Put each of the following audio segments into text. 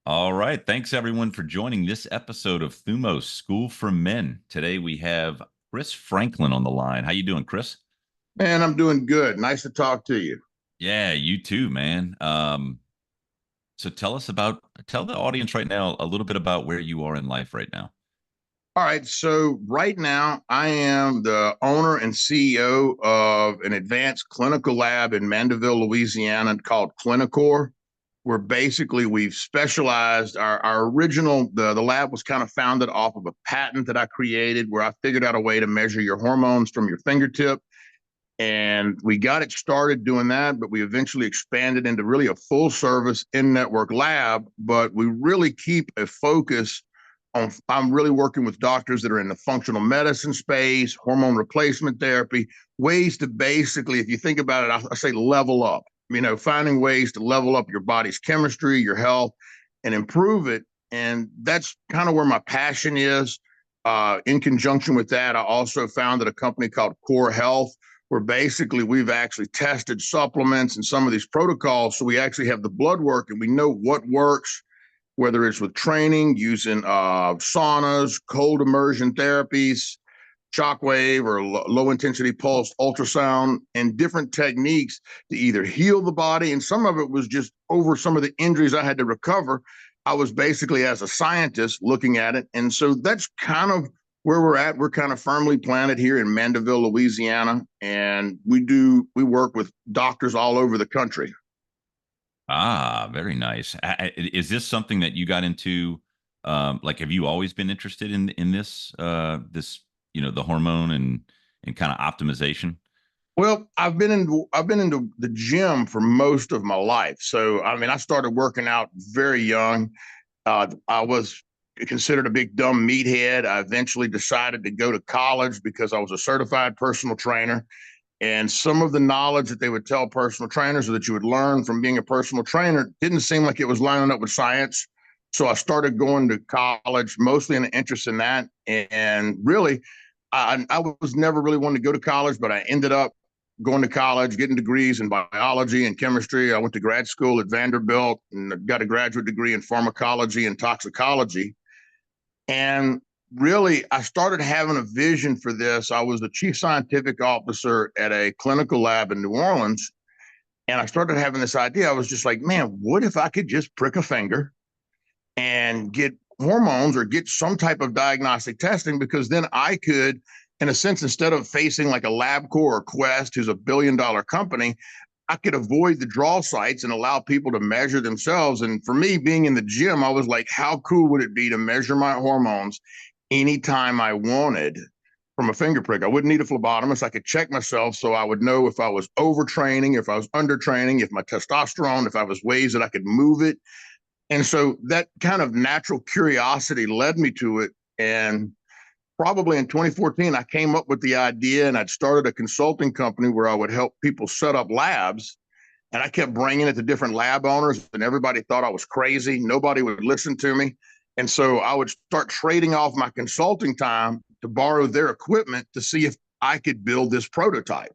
All right. Thanks everyone for joining this episode of Thumos School for Men. Today we have Kris Franklin on the line. How you doing, Kris? Man, I'm doing good. Nice to talk to you. Yeah, you too, man. So tell the audience right now a little bit about where you are in life right now. All right. So, right now, I am the owner and CEO of an advanced clinical lab in Mandeville, Louisiana called Clinicor, where basically we've specialized. Our original, the lab was kind of founded off of a patent that I created where I figured out a way to measure your hormones from your fingertip. And we got it started doing that, but we eventually expanded into really a full service in network lab. But we really keep a focus on, I'm really working with doctors that are in the functional medicine space, hormone replacement therapy, ways to basically, if you think about it, I say level up, finding ways to level up your body's chemistry, your health, and improve it. And that's kind of where my passion is. In conjunction with that, I also founded a company called Core Health, where basically we've actually tested supplements and some of these protocols. So we actually have the blood work and we know what works, whether it's with training, using saunas, cold immersion therapies, shockwave or low intensity pulse ultrasound, and different techniques to either heal the body. And some of it was just over some of the injuries I had to recover. I was basically, as a scientist, looking at it. And so that's kind of where we're at. We're kind of firmly planted here in Mandeville, Louisiana, and we work with doctors all over the country. Ah, very nice. Is this something that you got into? Like, have you always been interested in this, the hormone and kind of optimization? Well, I've been into the gym for most of my life. So I mean, I started working out very young. I was considered a big dumb meathead. I eventually decided to go to college because I was a certified personal trainer. And some of the knowledge that they would tell personal trainers or that you would learn from being a personal trainer didn't seem like it was lining up with science. So I started going to college, mostly in an interest in that. And really, I was never really wanting to go to college, but I ended up going to college, getting degrees in biology and chemistry. I went to grad school at Vanderbilt and got a graduate degree in pharmacology and toxicology. And really, I started having a vision for this. I was the chief scientific officer at a clinical lab in New Orleans. And I started having this idea. I was just like, man, what if I could just prick a finger and get hormones or get some type of diagnostic testing? Because then I could, in a sense, instead of facing like a LabCorp or Quest, who's $1 billion company, I could avoid the draw sites and allow people to measure themselves. And for me, being in the gym, I was like, how cool would it be to measure my hormones anytime I wanted from a finger prick? I wouldn't need a phlebotomist. I could check myself so I would know if I was overtraining, if I was undertraining, if my testosterone, if I was ways that I could move it. And so that kind of natural curiosity led me to it. And probably in 2014, I came up with the idea and I'd started a consulting company where I would help people set up labs. And I kept bringing it to different lab owners, and everybody thought I was crazy. Nobody would listen to me. And so I would start trading off my consulting time to borrow their equipment to see if I could build this prototype.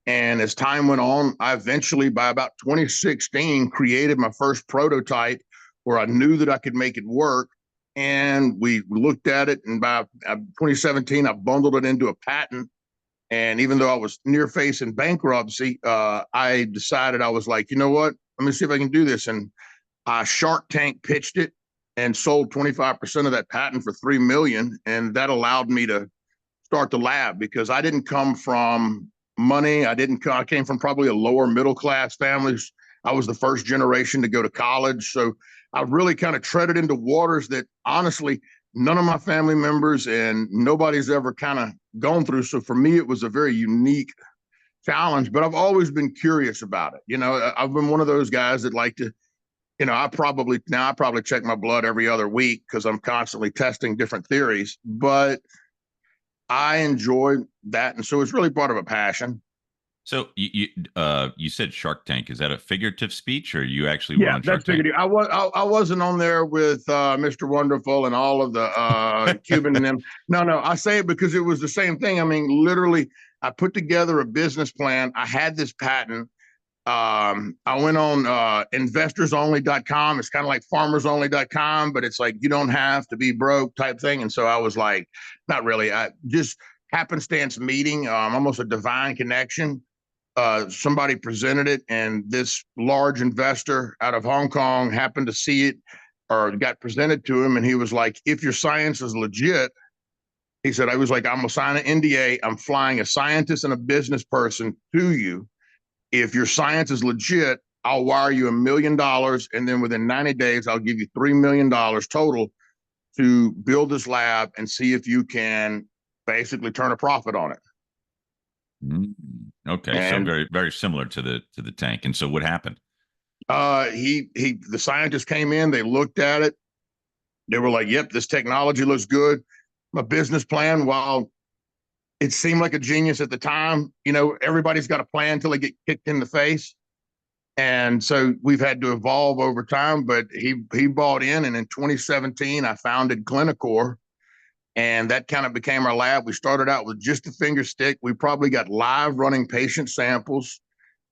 And as time went on, I eventually, by about 2016, created my first prototype where I knew that I could make it work. And we looked at it, and by 2017, I bundled it into a patent. And even though I was near facing bankruptcy, I decided, I was like, you know what? Let me see if I can do this. And I Shark Tank pitched it and sold 25% of that patent for 3 million. And that allowed me to start the lab because I didn't come from money. I came from probably a lower middle class family. I was the first generation to go to college. So I really kind of treaded into waters that honestly none of my family members and nobody's ever kind of gone through. So for me, it was a very unique challenge, but I've always been curious about it. I've been one of those guys that like to, I probably check my blood every other week because I'm constantly testing different theories, but I enjoy that. And so it's really part of a passion. So you said Shark Tank. Is that a figurative speech, or you actually were Yeah, on that's Shark Tank? figured. I wasn't on there with Mr. Wonderful and all of the Cuban and them. No, no, I say it because it was the same thing. I mean, literally, I put together a business plan. I had this patent. I went on investorsonly.com. It's kind of like farmersonly.com, but it's like you don't have to be broke type thing. And so I was like, not really. I just happenstance meeting, almost a divine connection. Somebody presented it, and this large investor out of Hong Kong happened to see it or got presented to him. And he was like, if your science is legit, he said, I was like, I'm going to sign an NDA. I'm flying a scientist and a business person to you. If your science is legit, I'll wire you $1 million. And then within 90 days, I'll give you $3 million total to build this lab and see if you can basically turn a profit on it. Mm. Okay, so And very similar to the tank. And so what happened? the scientists came in, they looked at it, they were like, yep, this technology looks good. My business plan, while it seemed like a genius at the time, everybody's got a plan until they get kicked in the face. And so we've had to evolve over time, but he bought in, and in 2017 I founded Clinicor, and that kind of became our lab. We started out with just a finger stick. We probably got live running patient samples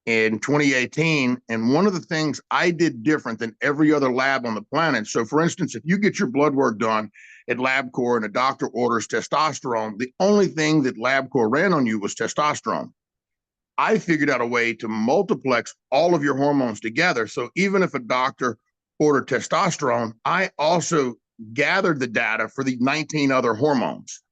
in 2018. And one of the things I did different than every other lab on the planet. So, for instance, if you get your blood work done at LabCorp and a doctor orders testosterone, the only thing that LabCorp ran on you was testosterone. I figured out a way to multiplex all of your hormones together. So even if a doctor ordered testosterone, I also gathered the data for the 19 other hormones.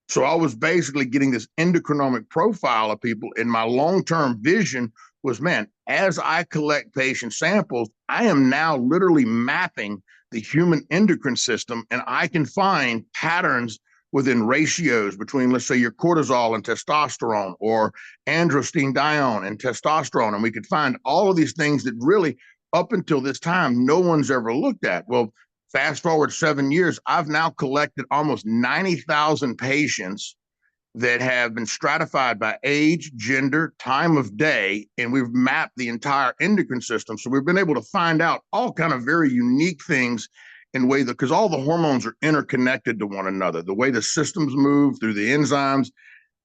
So I was basically getting this endocrinomic profile of people. And my long-term vision was, man, as I collect patient samples, I am now literally mapping the human endocrine system, and I can find patterns within ratios between, let's say, your cortisol and testosterone, or androstenedione and testosterone. And we could find all of these things that really, up until this time, no one's ever looked at. Well, fast forward 7 years, I've now collected almost 90,000 patients that have been stratified by age, gender, time of day, and we've mapped the entire endocrine system. So we've been able to find out all kind of very unique things in way that, because all the hormones are interconnected to one another, the way the systems move through the enzymes.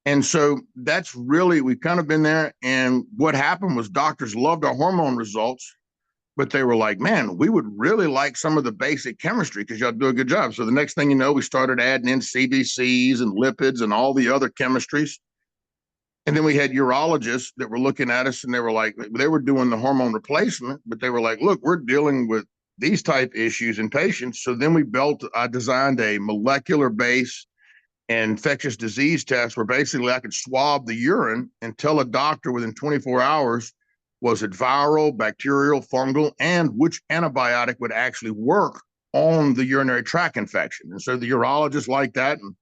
And so that's really, we've kind of been there. And what happened was doctors loved our hormone results, but they were like, man, we would really like some of the basic chemistry because y'all do a good job. So the next thing you know, we started adding in CBCs and lipids and all the other chemistries. And then we had urologists that were looking at us, and they were like, they were doing the hormone replacement, but they were like, look, we're dealing with these type issues in patients. So then I designed a molecular base infectious disease test where basically I could swab the urine and tell a doctor within 24 hours, was it viral, bacterial, fungal, and which antibiotic would actually work on the urinary tract infection. And so the urologists like that, and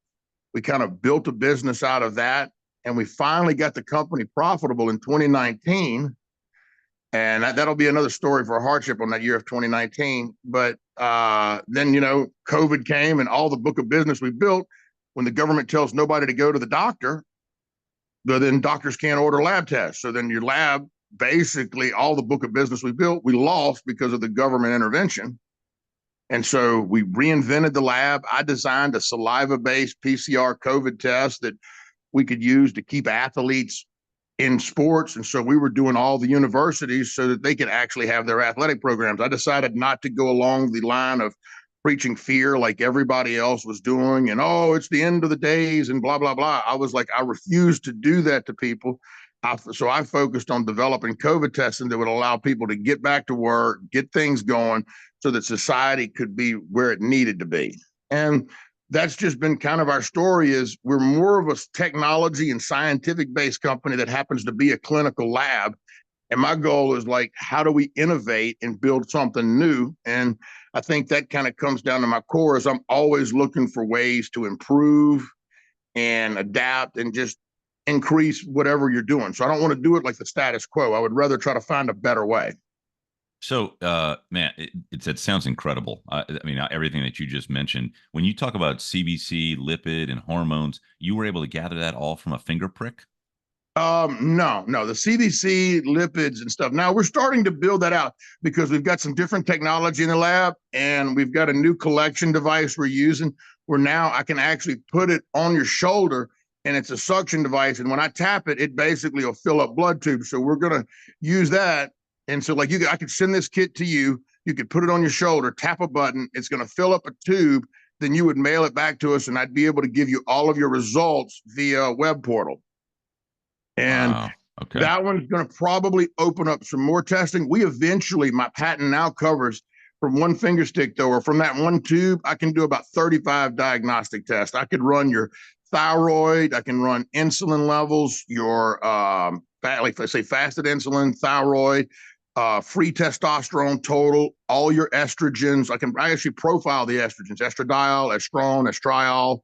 we kind of built a business out of that. And we finally got the company profitable in 2019. And that'll be another story for a hardship on that year of 2019. But then, COVID came, and all the book of business we built, when the government tells nobody to go to the doctor, then doctors can't order lab tests. So then your lab, basically all the book of business we built, we lost because of the government intervention. And so we reinvented the lab. I designed a saliva-based PCR COVID test that we could use to keep athletes in sports. And so we were doing all the universities so that they could actually have their athletic programs. I decided not to go along the line of preaching fear like everybody else was doing, and it's the end of the days and blah, blah, blah. I was like, I refused to do that to people. So I focused on developing COVID testing that would allow people to get back to work, get things going so that society could be where it needed to be. And that's just been kind of our story. Is we're more of a technology and scientific based company that happens to be a clinical lab. And my goal is like, how do we innovate and build something new? And I think that kind of comes down to my core is I'm always looking for ways to improve and adapt and just increase whatever you're doing. So I don't want to do it like the status quo. I would rather try to find a better way. So, man, it sounds incredible. I mean, everything that you just mentioned. When you talk about CBC, lipid, and hormones, you were able to gather that all from a finger prick? No, the CBC, lipids, and stuff. Now we're starting to build that out because we've got some different technology in the lab, and we've got a new collection device we're using where now I can actually put it on your shoulder and it's a suction device. And when I tap it, it basically will fill up blood tubes. So we're going to use that. And so like I could send this kit to you. You could put it on your shoulder, tap a button. It's going to fill up a tube. Then you would mail it back to us, and I'd be able to give you all of your results via web portal. And Wow. Okay. that one's going to probably open up some more testing. We eventually, my patent now covers from one finger stick though, or from that one tube, I can do about 35 diagnostic tests. I could run your thyroid, I can run insulin levels, your like let's say fasted insulin, thyroid, free testosterone total, all your estrogens. I actually profile the estrogens, estradiol, estrone, estriol.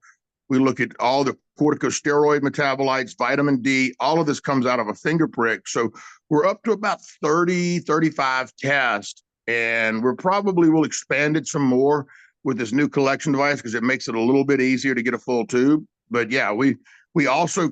We look at all the corticosteroid metabolites, vitamin D, all of this comes out of a finger prick. So we're up to about 30, 35 tests, and we're probably will expand it some more with this new collection device because it makes it a little bit easier to get a full tube. But yeah, we also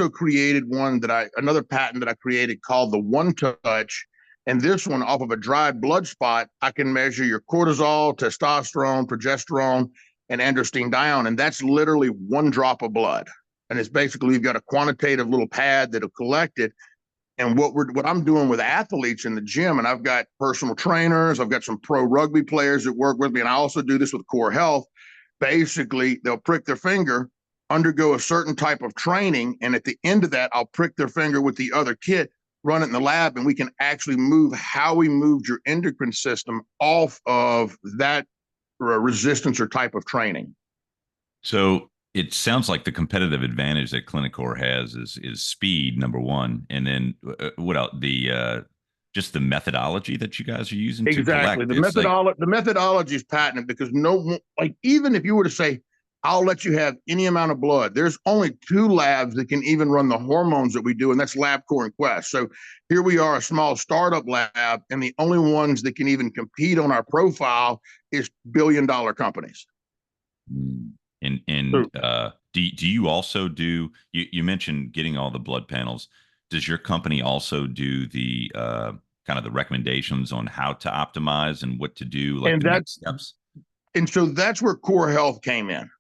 created another patent that I created called the One Touch. And this one, off of a dried blood spot, I can measure your cortisol, testosterone, progesterone, and androstenedione, and that's literally one drop of blood. And it's basically you've got a quantitative little pad that'll collect it. And what I'm doing with athletes in the gym, and I've got personal trainers, I've got some pro rugby players that work with me, and I also do this with Core Health. Basically, they'll prick their finger, undergo a certain type of training, and at the end of that, I'll prick their finger with the other kit, run it in the lab, and we can actually move how we moved your endocrine system off of that resistance or type of training. So it sounds like the competitive advantage that Clinicore has is speed, number one, and then what else? The just the methodology that you guys are using to Exactly. collect. It's like, The methodology is patented because even if you were to say, I'll let you have any amount of blood, there's only two labs that can even run the hormones that we do, and that's LabCorp and Quest. So here we are, a small startup lab, and the only ones that can even compete on our profile is billion-dollar companies. and do you also do you mentioned getting all the blood panels? Does your company also do the kind of the recommendations on how to optimize and what to do, like And the next steps? so that's where Core Health came in.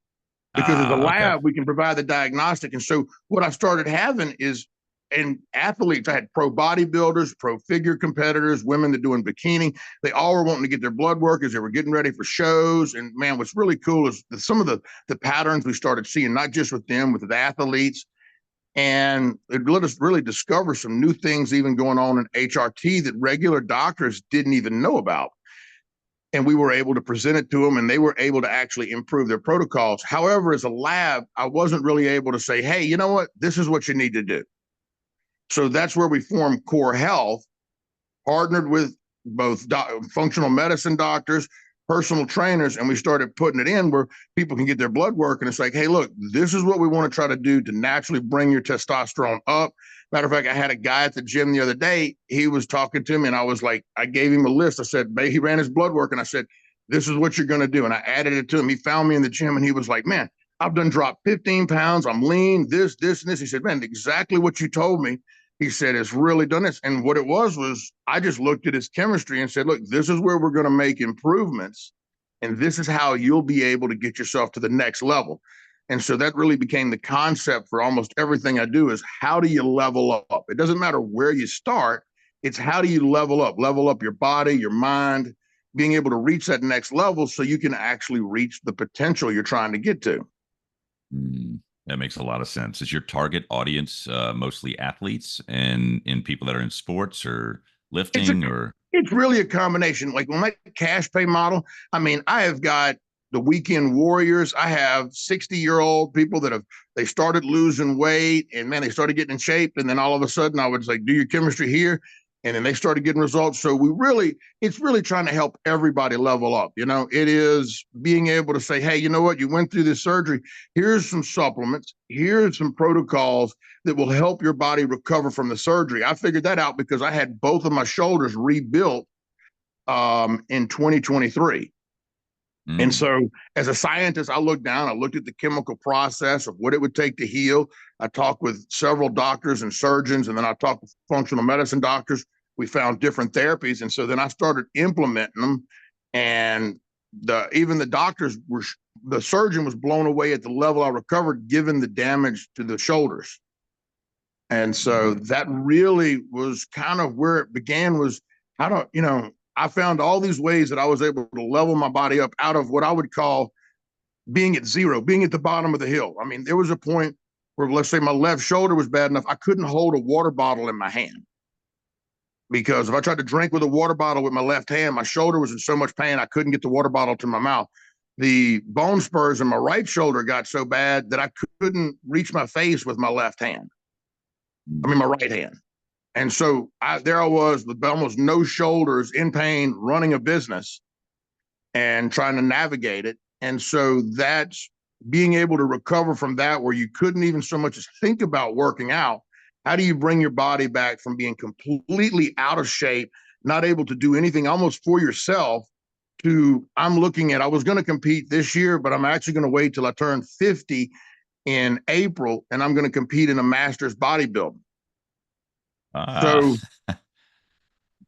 Because as a Okay. lab, we can provide the diagnostic. And so what I started having is, and athletes, I had pro bodybuilders, pro figure competitors, women that doing bikini. They all were wanting to get their blood work as they were getting ready for shows. And man, what's really cool is some of the patterns we started seeing, not just with them, with the athletes. And it let us really discover some new things even going on in HRT that regular doctors didn't even know about. And we were able to present it to them, and they were able to actually improve their protocols. However, as a lab, I wasn't really able to say, hey, you know what, this is what you need to do. So that's where we formed Core Health, partnered with both functional medicine doctors, personal trainers, and we started putting it in where people can get their blood work. And it's like, hey, look, this is what we want to try to do to naturally bring your testosterone up. Matter of fact, I had a guy at the gym the other day. He was talking to me, and I was like, I gave him a list. I said, he ran his blood work, and I said, this is what you're going to do. And I added it to him. He found me in the gym, and he was like, man, I've done dropped 15 pounds. I'm lean, this, and this. He said, man, exactly what you told me. He said, it's really done this. And what it was I just looked at his chemistry and said, look, this is where we're going to make improvements. And this is how you'll be able to get yourself to the next level. And so that really became the concept for almost everything I do is how do you level up? It doesn't matter where you start. It's how do you level up your body, your mind, being able to reach that next level so you can actually reach the potential you're trying to get to. That makes a lot of sense. Is your target audience mostly athletes and people that are in sports or lifting It's really a combination. Like on that cash pay model, I mean, I have got the weekend warriors. I have 60-year-old people they started losing weight and man, they started getting in shape. And then all of a sudden I would like, do your chemistry here. And then they started getting results. So it's really trying to help everybody level up. You know, it is being able to say, hey, you know what? You went through this surgery. Here's some supplements. Here's some protocols that will help your body recover from the surgery. I figured that out because I had both of my shoulders rebuilt in 2023. And so as a scientist, I looked at the chemical process of what it would take to heal. I talked with several doctors and surgeons, and then I talked with functional medicine doctors. We found different therapies. And so then I started implementing them. And even the doctors the surgeon was blown away at the level I recovered given the damage to the shoulders. And so that really was kind of where it began. Was how do you know, I found all these ways that I was able to level my body up out of what I would call being at zero, being at the bottom of the hill. I mean, there was a point where, let's say, my left shoulder was bad enough, I couldn't hold a water bottle in my hand, because if I tried to drink with a water bottle with my left hand, my shoulder was in so much pain, I couldn't get the water bottle to my mouth. The bone spurs in my right shoulder got so bad that I couldn't reach my face with my left hand. I mean, my right hand. And so there I was with almost no shoulders, in pain, running a business and trying to navigate it. And so that's being able to recover from that, where you couldn't even so much as think about working out. How do you bring your body back from being completely out of shape, not able to do anything almost for yourself, to I'm looking at, I was going to compete this year, but I'm actually going to wait till I turn 50 in April, and I'm going to compete in a master's bodybuilding. Ah, So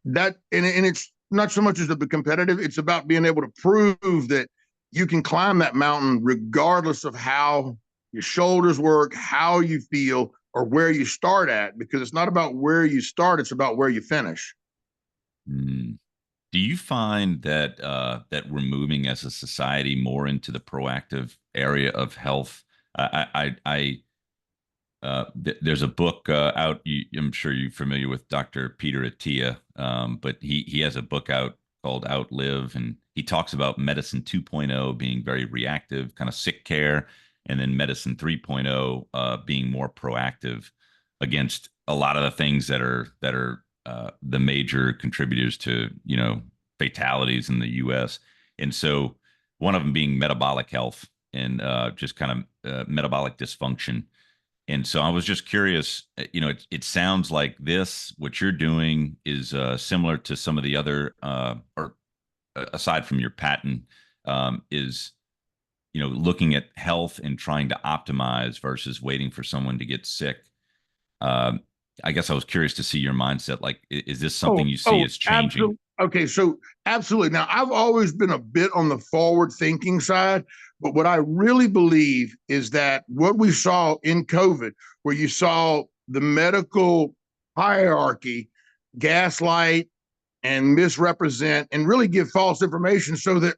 that, and it's not so much as to be competitive, it's about being able to prove that you can climb that mountain regardless of how your shoulders work, how you feel, or where you start at, because it's not about where you start, it's about where you finish. mm. Do you find that that we're moving as a society more into the proactive area of health? There's a book out. I'm sure you're familiar with Dr. Peter Attia, but he has a book out called Outlive, and he talks about medicine 2.0 being very reactive, kind of sick care, and then medicine 3.0 being more proactive against a lot of the things that are the major contributors to fatalities in the U.S. And so one of them being metabolic health and just kind of metabolic dysfunction. And so I was just curious, it sounds like what you're doing is similar to some of the other, or aside from your patent, is, looking at health and trying to optimize versus waiting for someone to get sick. Um, I guess I was curious to see your mindset. Like, is this something you see as changing? Absolutely. Okay, so absolutely. Now, I've always been a bit on the forward thinking side, but what I really believe is that what we saw in COVID, where you saw the medical hierarchy gaslight and misrepresent and really give false information, so that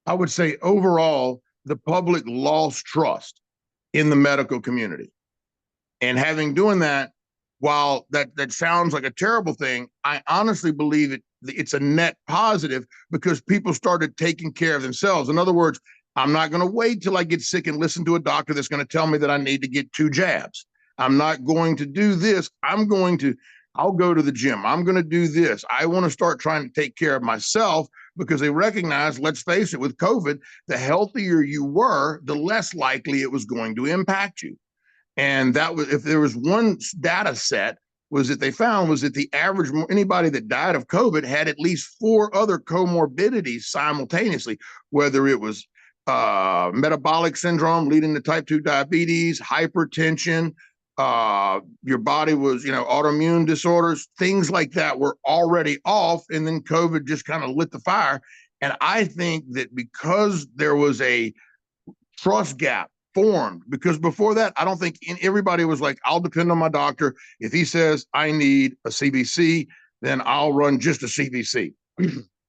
I would say overall, the public lost trust in the medical community. And having doing that, while that sounds like a terrible thing, I honestly believe it's a net positive, because people started taking care of themselves. In other words, I'm not going to wait till I get sick and listen to a doctor that's going to tell me that I need to get 2 jabs. I'm not going to do this. I'll go to the gym. I'm going to do this. I want to start trying to take care of myself, because they recognize, let's face it, with COVID, the healthier you were, the less likely it was going to impact you. And that was, if there was one data set, was that they found was that the average, anybody that died of COVID had at least 4 other comorbidities simultaneously, whether it was metabolic syndrome leading to type 2 diabetes, hypertension, your body was, autoimmune disorders, things like that were already off. And then COVID just kind of lit the fire. And I think that because there was a trust gap formed, because before that, I don't think everybody was like, I'll depend on my doctor. If he says I need a CBC, then I'll run just a CBC,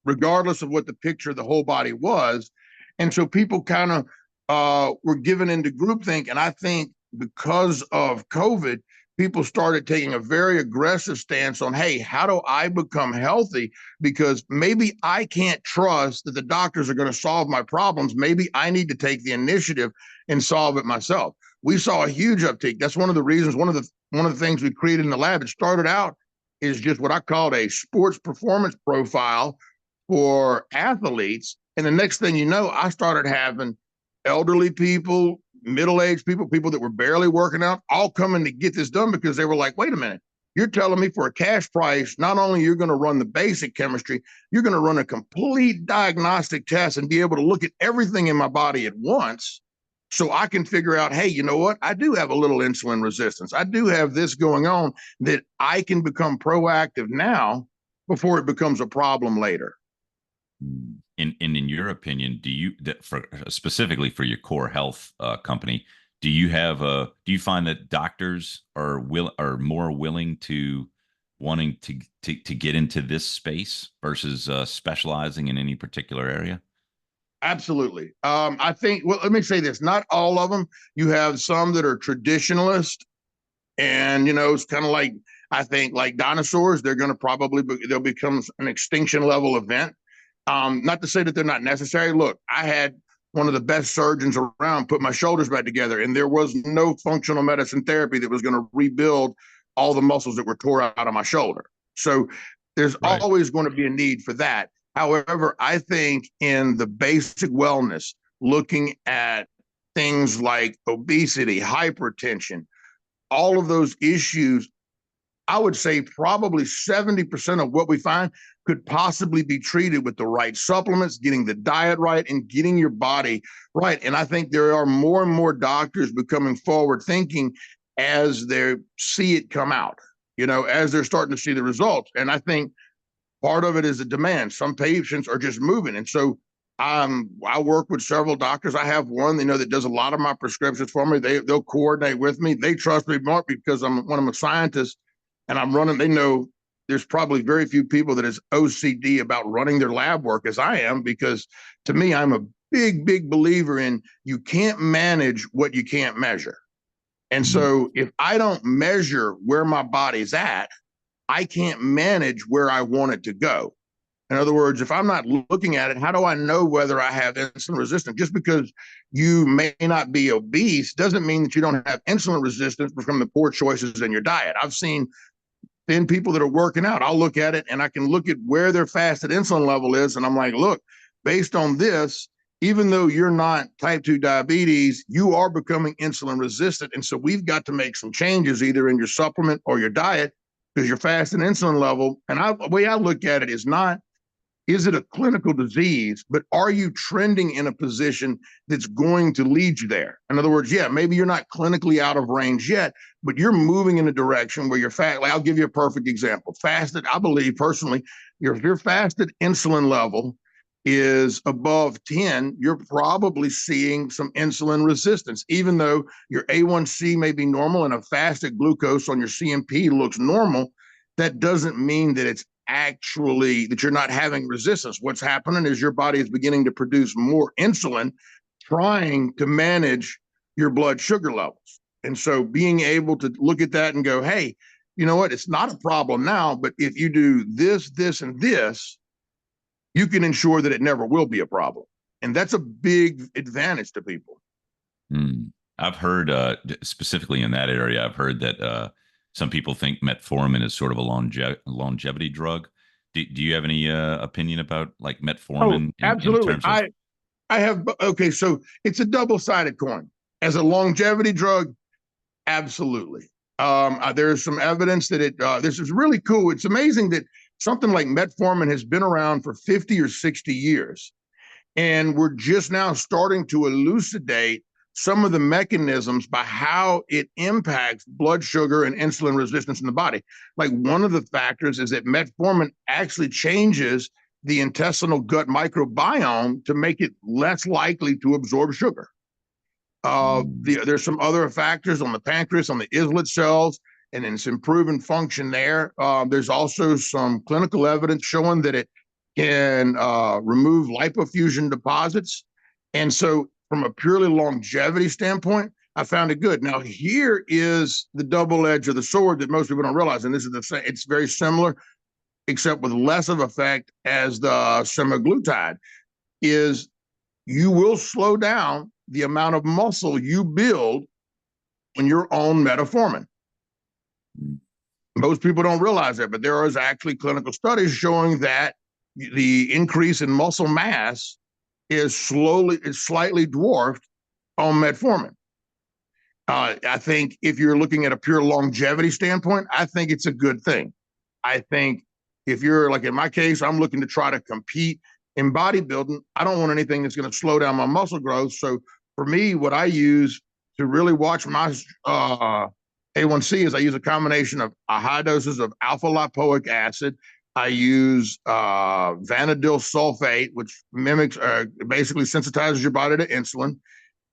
regardless of what the picture of the whole body was. And so people kind of were given into groupthink. And I think because of COVID, people started taking a very aggressive stance on, hey, how do I become healthy? Because maybe I can't trust that the doctors are going to solve my problems. Maybe I need to take the initiative and solve it myself. We saw a huge uptake. That's one of the reasons, one of the things we created in the lab. It started out is just what I called a sports performance profile for athletes. And the next thing you know, I started having elderly people, middle-aged people, people that were barely working out, all coming to get this done, because they were like, wait a minute, you're telling me for a cash price, not only you're going to run the basic chemistry, you're going to run a complete diagnostic test and be able to look at everything in my body at once, so I can figure out, hey, you know what? I do have a little insulin resistance. I do have this going on, that I can become proactive now before it becomes a problem later. In your opinion, do you that for specifically for your core health company, do you find that doctors are more willing to wanting to get into this space versus specializing in any particular area? Absolutely. I think, well, let me say this, not all of them. You have some that are traditionalist, and, it's kind of like, I think, like dinosaurs, they're going to they'll become an extinction level event. Not to say that they're not necessary. Look, I had one of the best surgeons around put my shoulders back together, and there was no functional medicine therapy that was going to rebuild all the muscles that were tore out of my shoulder. So there's Right. always going to be a need for that. However, I think in the basic wellness, looking at things like obesity, hypertension, all of those issues, I would say probably 70% of what we find could possibly be treated with the right supplements, getting the diet right, and getting your body right. And I think there are more and more doctors becoming forward thinking as they see it come out, as they're starting to see the results. And I think part of it is the demand. Some patients are just moving. And so I work with several doctors. I have one, that does a lot of my prescriptions for me. They'll coordinate with me. They trust me more because I'm a scientist and I'm running. They know there's probably very few people that is OCD about running their lab work as I am, because to me, I'm a big believer in you can't manage what you can't measure. And Mhm. so if I don't measure where my body's at, I can't manage where I want it to go. In other words, if I'm not looking at it, how do I know whether I have insulin resistance? Just because you may not be obese doesn't mean that you don't have insulin resistance from the poor choices in your diet. I've seen thin people that are working out. I'll look at it and I can look at where their fasted insulin level is. And I'm like, look, based on this, even though you're not type 2 diabetes, you are becoming insulin resistant. And so we've got to make some changes either in your supplement or your diet because your fasting insulin level. And the way I look at it is not, is it a clinical disease, but are you trending in a position that's going to lead you there? In other words, yeah, maybe you're not clinically out of range yet, but you're moving in a direction where you're fat. Like, I'll give you a perfect example. Fasted, I believe personally, if your fasted insulin level is above 10, you're probably seeing some insulin resistance. Even though your A1C may be normal and a fasted glucose on your CMP looks normal, that doesn't mean that it's actually that you're not having resistance. What's happening is your body is beginning to produce more insulin, trying to manage your blood sugar levels. And so being able to look at that and go, hey, you know what? It's not a problem now, but if you do this, this, and this, you can ensure that it never will be a problem. And that's a big advantage to people. Mm. I've heard specifically in that area, I've heard that some people think metformin is sort of a longevity drug. Do you have any opinion about like Oh, metformin in absolutely. terms of? I have, okay, so it's a double-sided coin. As a longevity drug, absolutely. There's some evidence that this is really cool. It's amazing that something like metformin has been around for 50 or 60 years. And we're just now starting to elucidate some of the mechanisms by how it impacts blood sugar and insulin resistance in the body. Like, one of the factors is that metformin actually changes the intestinal gut microbiome to make it less likely to absorb sugar. Mm. There's some other factors on the pancreas, on the islet cells, and it's improving function there. There's also some clinical evidence showing that it can remove lipofuscin deposits. And so, from a purely longevity standpoint, I found it good. Now, here is the double edge of the sword that most people don't realize, and this is the same. It's very similar, except with less of effect as the semaglutide. Is you will slow down the amount of muscle you build when you're on metformin. Most people don't realize that, but there is actually clinical studies showing that the increase in muscle mass is slightly dwarfed on metformin. I think if you're looking at a pure longevity standpoint, I think it's a good thing. I think if you're like in my case, I'm looking to try to compete in bodybuilding. I don't want anything that's going to slow down my muscle growth. So for me, what I use to really watch my A1C is I use a combination of high doses of alpha lipoic acid. I use vanadyl sulfate, which mimics, basically sensitizes your body to insulin.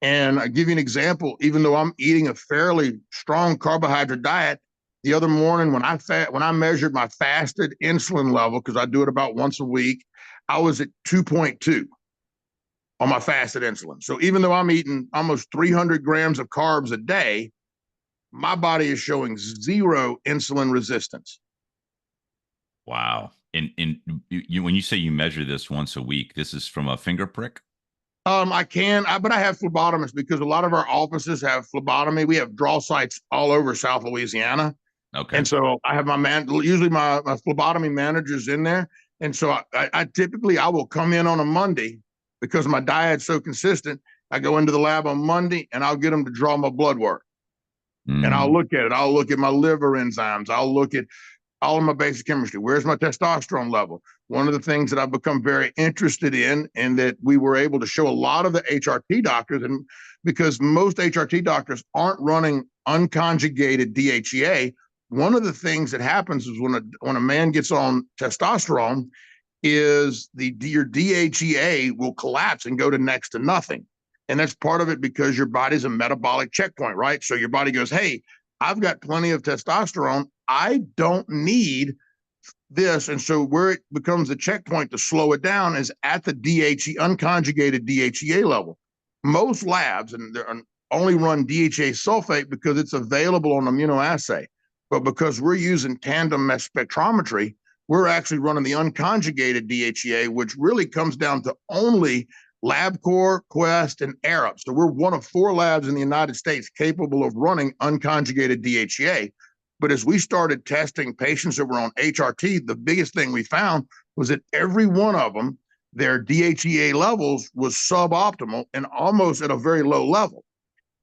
And I give you an example. Even though I'm eating a fairly strong carbohydrate diet, the other morning when I measured my fasted insulin level, because I do it about once a week, I was at 2.2 on my fasted insulin. So even though I'm eating almost 300 grams of carbs a day, my body is showing zero insulin resistance. Wow. And when you say you measure this once a week, this is from a finger prick? But I have phlebotomists because a lot of our offices have phlebotomy. We have draw sites all over South Louisiana. Okay. And so I have usually my phlebotomy manager's in there. And so I typically, I will come in on a Monday because my diet's so consistent. I go into the lab on Monday and I'll get them to draw my blood work. And I'll Mm. look at it. I'll look at my liver enzymes. I'll look at all of my basic chemistry. Where's my testosterone level? One of the things that I've become very interested in, and that we were able to show a lot of the HRT doctors, and because most HRT doctors aren't running unconjugated DHEA, one of the things that happens is when a man gets on testosterone, is your DHEA will collapse and go to next to nothing. And that's part of it because your body's a metabolic checkpoint, right? So your body goes, hey, I've got plenty of testosterone. I don't need this. And so where it becomes the checkpoint to slow it down is at the unconjugated DHEA level. Most labs and only run DHEA sulfate because it's available on immunoassay. But because we're using tandem mesh spectrometry, we're actually running the unconjugated DHEA, which really comes down to only LabCorp, Quest, and Arup. So we're one of 4 labs in the United States capable of running unconjugated DHEA. But as we started testing patients that were on HRT, the biggest thing we found was that every one of them, their DHEA levels was suboptimal and almost at a very low level.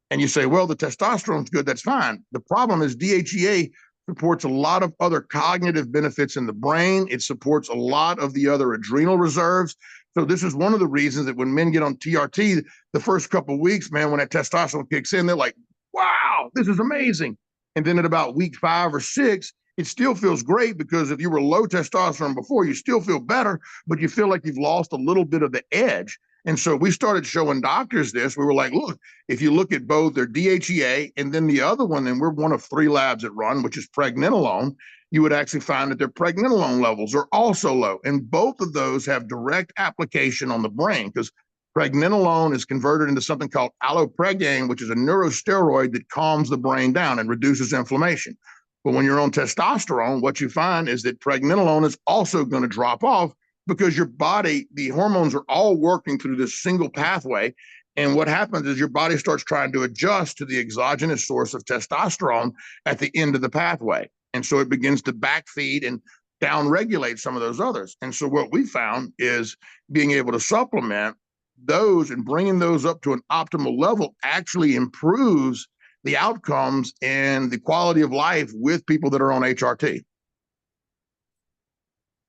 And you say, well, the testosterone's good, that's fine. The problem is DHEA supports a lot of other cognitive benefits in the brain. It supports a lot of the other adrenal reserves. So this is one of the reasons that when men get on TRT, the first couple of weeks, man, when that testosterone kicks in, they're like, wow, this is amazing. And then at about week 5 or 6, it still feels great because if you were low testosterone before, you still feel better, but you feel like you've lost a little bit of the edge. And so we started showing doctors this. We were like, look, if you look at both their DHEA and then the other one, and we're one of 3 labs that run, which is pregnenolone, you would actually find that their pregnenolone levels are also low. And both of those have direct application on the brain because pregnenolone is converted into something called allopregane, which is a neurosteroid that calms the brain down and reduces inflammation. But when you're on testosterone, what you find is that pregnenolone is also going to drop off because your body, the hormones are all working through this single pathway. And what happens is your body starts trying to adjust to the exogenous source of testosterone at the end of the pathway. And so it begins to backfeed and downregulate some of those others. And so what we found is being able to supplement those and bringing those up to an optimal level actually improves the outcomes and the quality of life with people that are on HRT.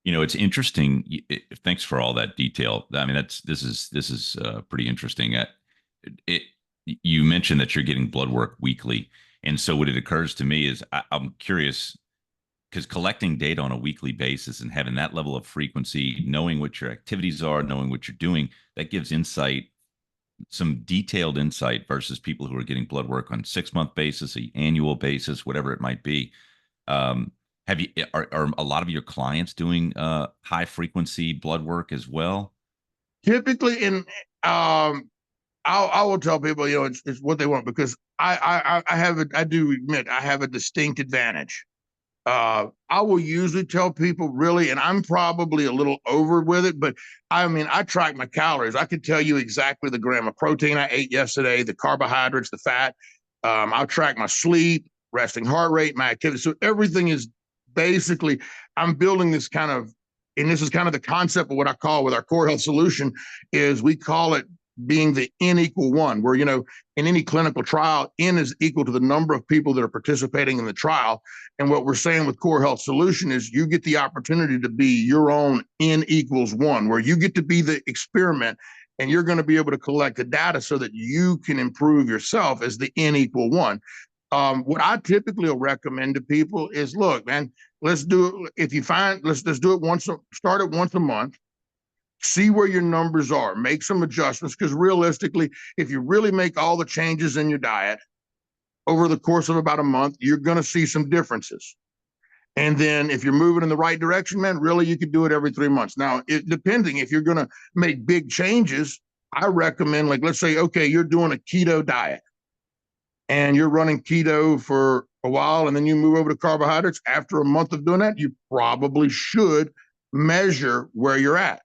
It's interesting. Thanks for all that detail. I mean, this is pretty interesting. It You mentioned that you're getting blood work weekly, and so what it occurs to me is I'm curious because collecting data on a weekly basis and having that level of frequency, knowing what your activities are, knowing what you're doing, that gives insight, some detailed insight versus people who are getting blood work on 6-month basis, an annual basis, whatever it might be. Have you are a lot of your clients doing high frequency blood work as well? Typically, I will tell people, it's what they want because I do admit I have a distinct advantage. I will usually tell people really, and I'm probably a little over with it, but I mean, I track my calories. I could tell you exactly the gram of protein I ate yesterday, the carbohydrates, the fat. I'll track my sleep, resting heart rate, my activity. So everything is basically, I'm building this kind of, and this is kind of the concept of what I call with our core health solution is we call it being the N equal 1, where, in any clinical trial, N is equal to the number of people that are participating in the trial. And what we're saying with Core Health Solution is you get the opportunity to be your own N equals 1, where you get to be the experiment and you're going to be able to collect the data so that you can improve yourself as the N equal 1. What I typically will recommend to people is, look, man, let's do it. If you find, let's do it once, start it once a month, see where your numbers are, make some adjustments. Because realistically, if you really make all the changes in your diet over the course of about a month, you're going to see some differences. And then if you're moving in the right direction, man, really you could do it every 3 months. Now, depending if you're going to make big changes, I recommend, like, let's say, okay, you're doing a keto diet and you're running keto for a while and then you move over to carbohydrates. After a month of doing that, you probably should measure where you're at.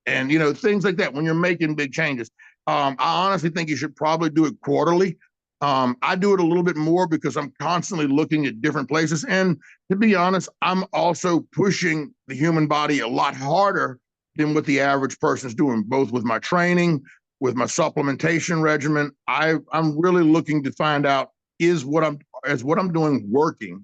And, things like that when you're making big changes. I honestly think you should probably do it quarterly. I do it a little bit more because I'm constantly looking at different places. And to be honest, I'm also pushing the human body a lot harder than what the average person is doing, both with my training, with my supplementation regimen. I'm really looking to find out, is what I'm doing working,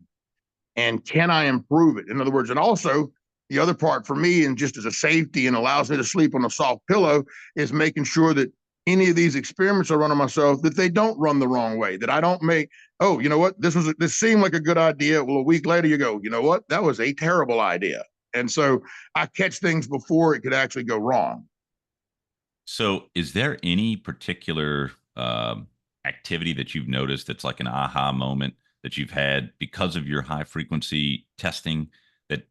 and can I improve it? In other words, and also the other part for me, and just as a safety and allows me to sleep on a soft pillow, is making sure that any of these experiments I run on myself, that they don't run the wrong way, that I don't make, oh, you know what, this seemed like a good idea. Well, a week later you go, you know what, that was a terrible idea. And so I catch things before it could actually go wrong. So, is there any particular activity that you've noticed that's like an aha moment that you've had because of your high frequency testing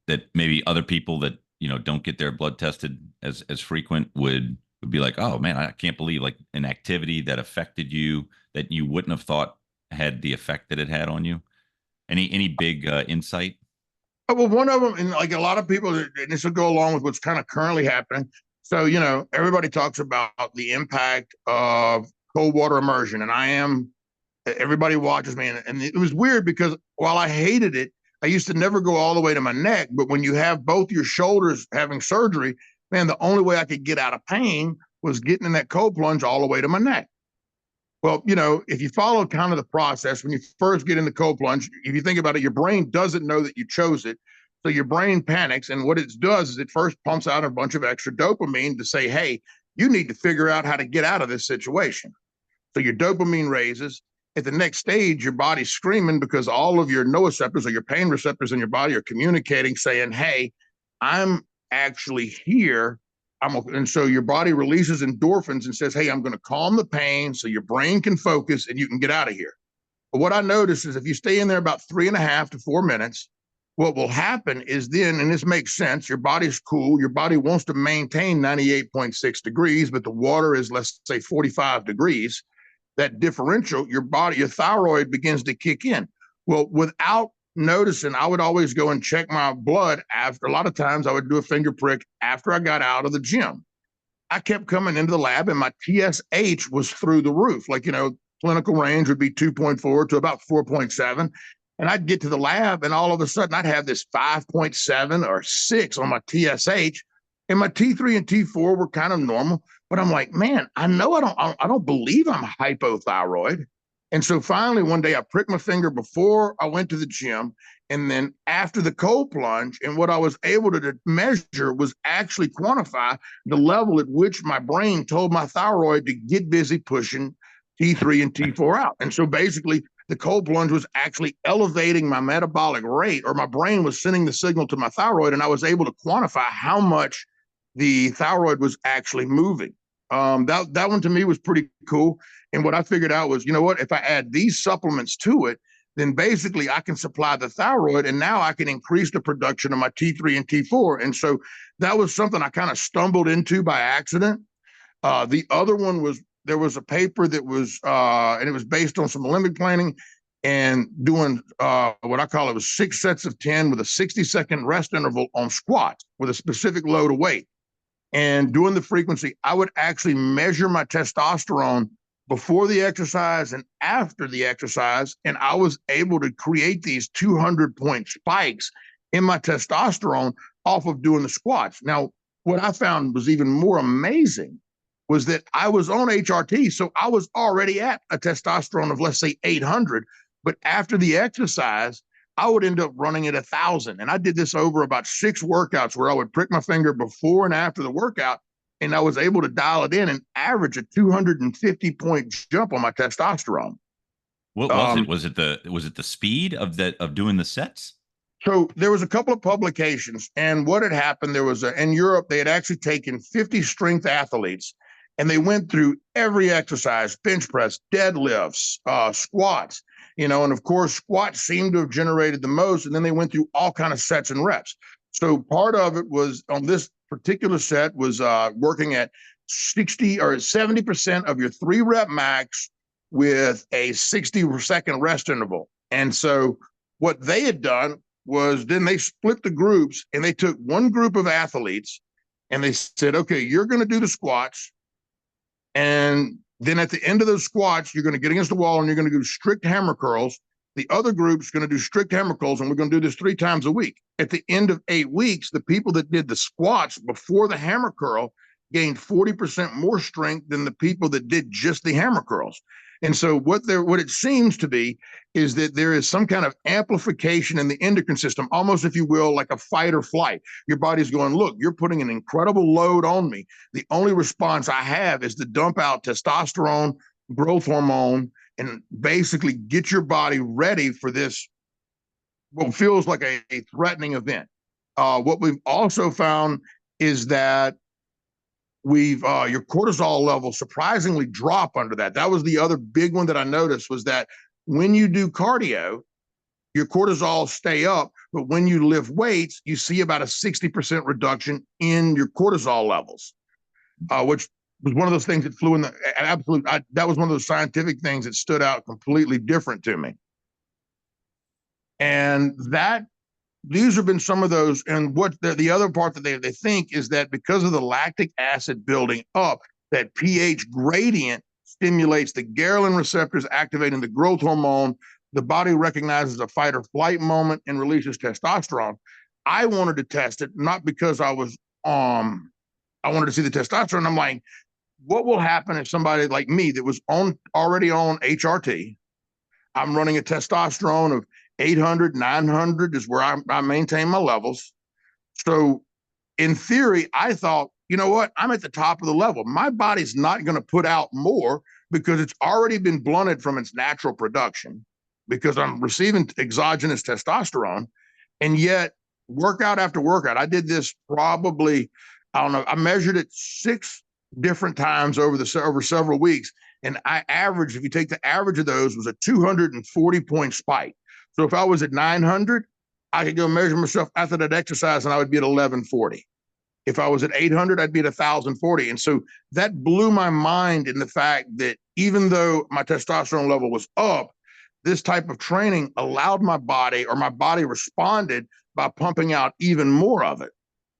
that maybe other people that don't get their blood tested as frequent would be like, oh man, I can't believe like an activity that affected you that you wouldn't have thought had the effect that it had on you? Any big insight? Well, one of them, and like a lot of people, and this will go along with what's kind of currently happening. So, everybody talks about the impact of cold water immersion, and everybody watches me. And it was weird because while I hated it, I used to never go all the way to my neck. But when you have both your shoulders having surgery, man, the only way I could get out of pain was getting in that cold plunge all the way to my neck. Well, if you follow kind of the process, when you first get in the cold plunge, if you think about it, your brain doesn't know that you chose it. So your brain panics. And what it does is it first pumps out a bunch of extra dopamine to say, hey, you need to figure out how to get out of this situation. So your dopamine raises. At the next stage, your body's screaming because all of your nociceptors, or your pain receptors in your body, are communicating, saying, hey, I'm actually here. And so your body releases endorphins and says, hey, I'm going to calm the pain so your brain can focus and you can get out of here. But what I noticed is if you stay in there about 3.5 to 4 minutes, what will happen is then, and this makes sense, your body's cool. Your body wants to maintain 98.6 degrees, but the water is, let's say, 45 degrees. That differential, your thyroid begins to kick in. Well, without noticing, I would always go and check my blood after. A lot of times I would do a finger prick after I got out of the gym. I kept coming into the lab and my TSH was through the roof. Like, clinical range would be 2.4 to about 4.7. And I'd get to the lab and all of a sudden I'd have this 5.7 or 6 on my TSH, and my T3 and T4 were kind of normal. But I'm like, man, I know I don't believe I'm hypothyroid. And so finally, one day I pricked my finger before I went to the gym, and then after the cold plunge. And what I was able to measure was actually quantify the level at which my brain told my thyroid to get busy pushing T3 and T4 out. And so basically, the cold plunge was actually elevating my metabolic rate, or my brain was sending the signal to my thyroid, and I was able to quantify how much the thyroid was actually moving. That one to me was pretty cool. And what I figured out was, you know what, if I add these supplements to it, then basically I can supply the thyroid, and now I can increase the production of my T3 and T4. And so that was something I kind of stumbled into by accident. The other one was, there was a paper that was, and it was based on some Olympic planning and doing what I call it was 6 sets of 10 with a 60-second rest interval on squats with a specific load of weight. And doing the frequency, I would actually measure my testosterone before the exercise and after the exercise. And I was able to create these 200-point spikes in my testosterone off of doing the squats. Now, what I found was even more amazing was that I was on HRT. So I was already at a testosterone of, let's say, 800. But after the exercise, I would end up running at 1,000. And I did this over about 6 workouts where I would prick my finger before and after the workout. And I was able to dial it in and average a 250-point jump on my testosterone. What was it? Um, Was it the speed of doing the sets? So there was a couple of publications, and what had happened, there was in Europe, they had actually taken 50 strength athletes, and they went through every exercise: bench press, deadlifts, squats, and of course, squats seemed to have generated the most, and then they went through all kind of sets and reps. So part of it was on this particular set was working at 60 or 70% of your 3 rep max with a 60-second rest interval. And so what they had done was then they split the groups, and they took one group of athletes and they said, okay, you're going to do the squats. And then at the end of those squats, you're going to get against the wall and you're going to do strict hammer curls. The other group's going to do strict hammer curls, and we're going to do this 3 times a week. At the end of 8 weeks, the people that did the squats before the hammer curl gained 40% more strength than the people that did just the hammer curls. And so what it seems to be is that there is some kind of amplification in the endocrine system, almost, if you will, like a fight or flight. Your body's going, look, you're putting an incredible load on me. The only response I have is to dump out testosterone, growth hormone, and basically get your body ready for this, what feels like a threatening event. What we've also found is that your cortisol levels surprisingly drop under that. That was the other big one that I noticed, was that when you do cardio, your cortisol stay up, but when you lift weights, you see about a 60% reduction in your cortisol levels, which was one of those things that flew in the absolute. That was one of those scientific things that stood out completely different to me. And these have been some of those. And what the other part that they think is that because of the lactic acid building up, that pH gradient stimulates the ghrelin receptors, activating the growth hormone. The body recognizes a fight or flight moment and releases testosterone. I wanted to test it, not because I wanted to see the testosterone. I'm like, what will happen if somebody like me that was already on HRT, I'm running a testosterone of 800, 900 is where I maintain my levels. So in theory, I thought, you know what? I'm at the top of the level. My body's not going to put out more because it's already been blunted from its natural production because I'm receiving exogenous testosterone. And yet, workout after workout, I did this probably, I don't know, I measured it 6 different times over several weeks. And I averaged, if you take the average of those, was a 240-point spike. So if I was at 900, I could go measure myself after that exercise and I would be at 1140. If I was at 800, I'd be at 1040. And so that blew my mind in the fact that even though my testosterone level was up, this type of training allowed my body responded by pumping out even more of it.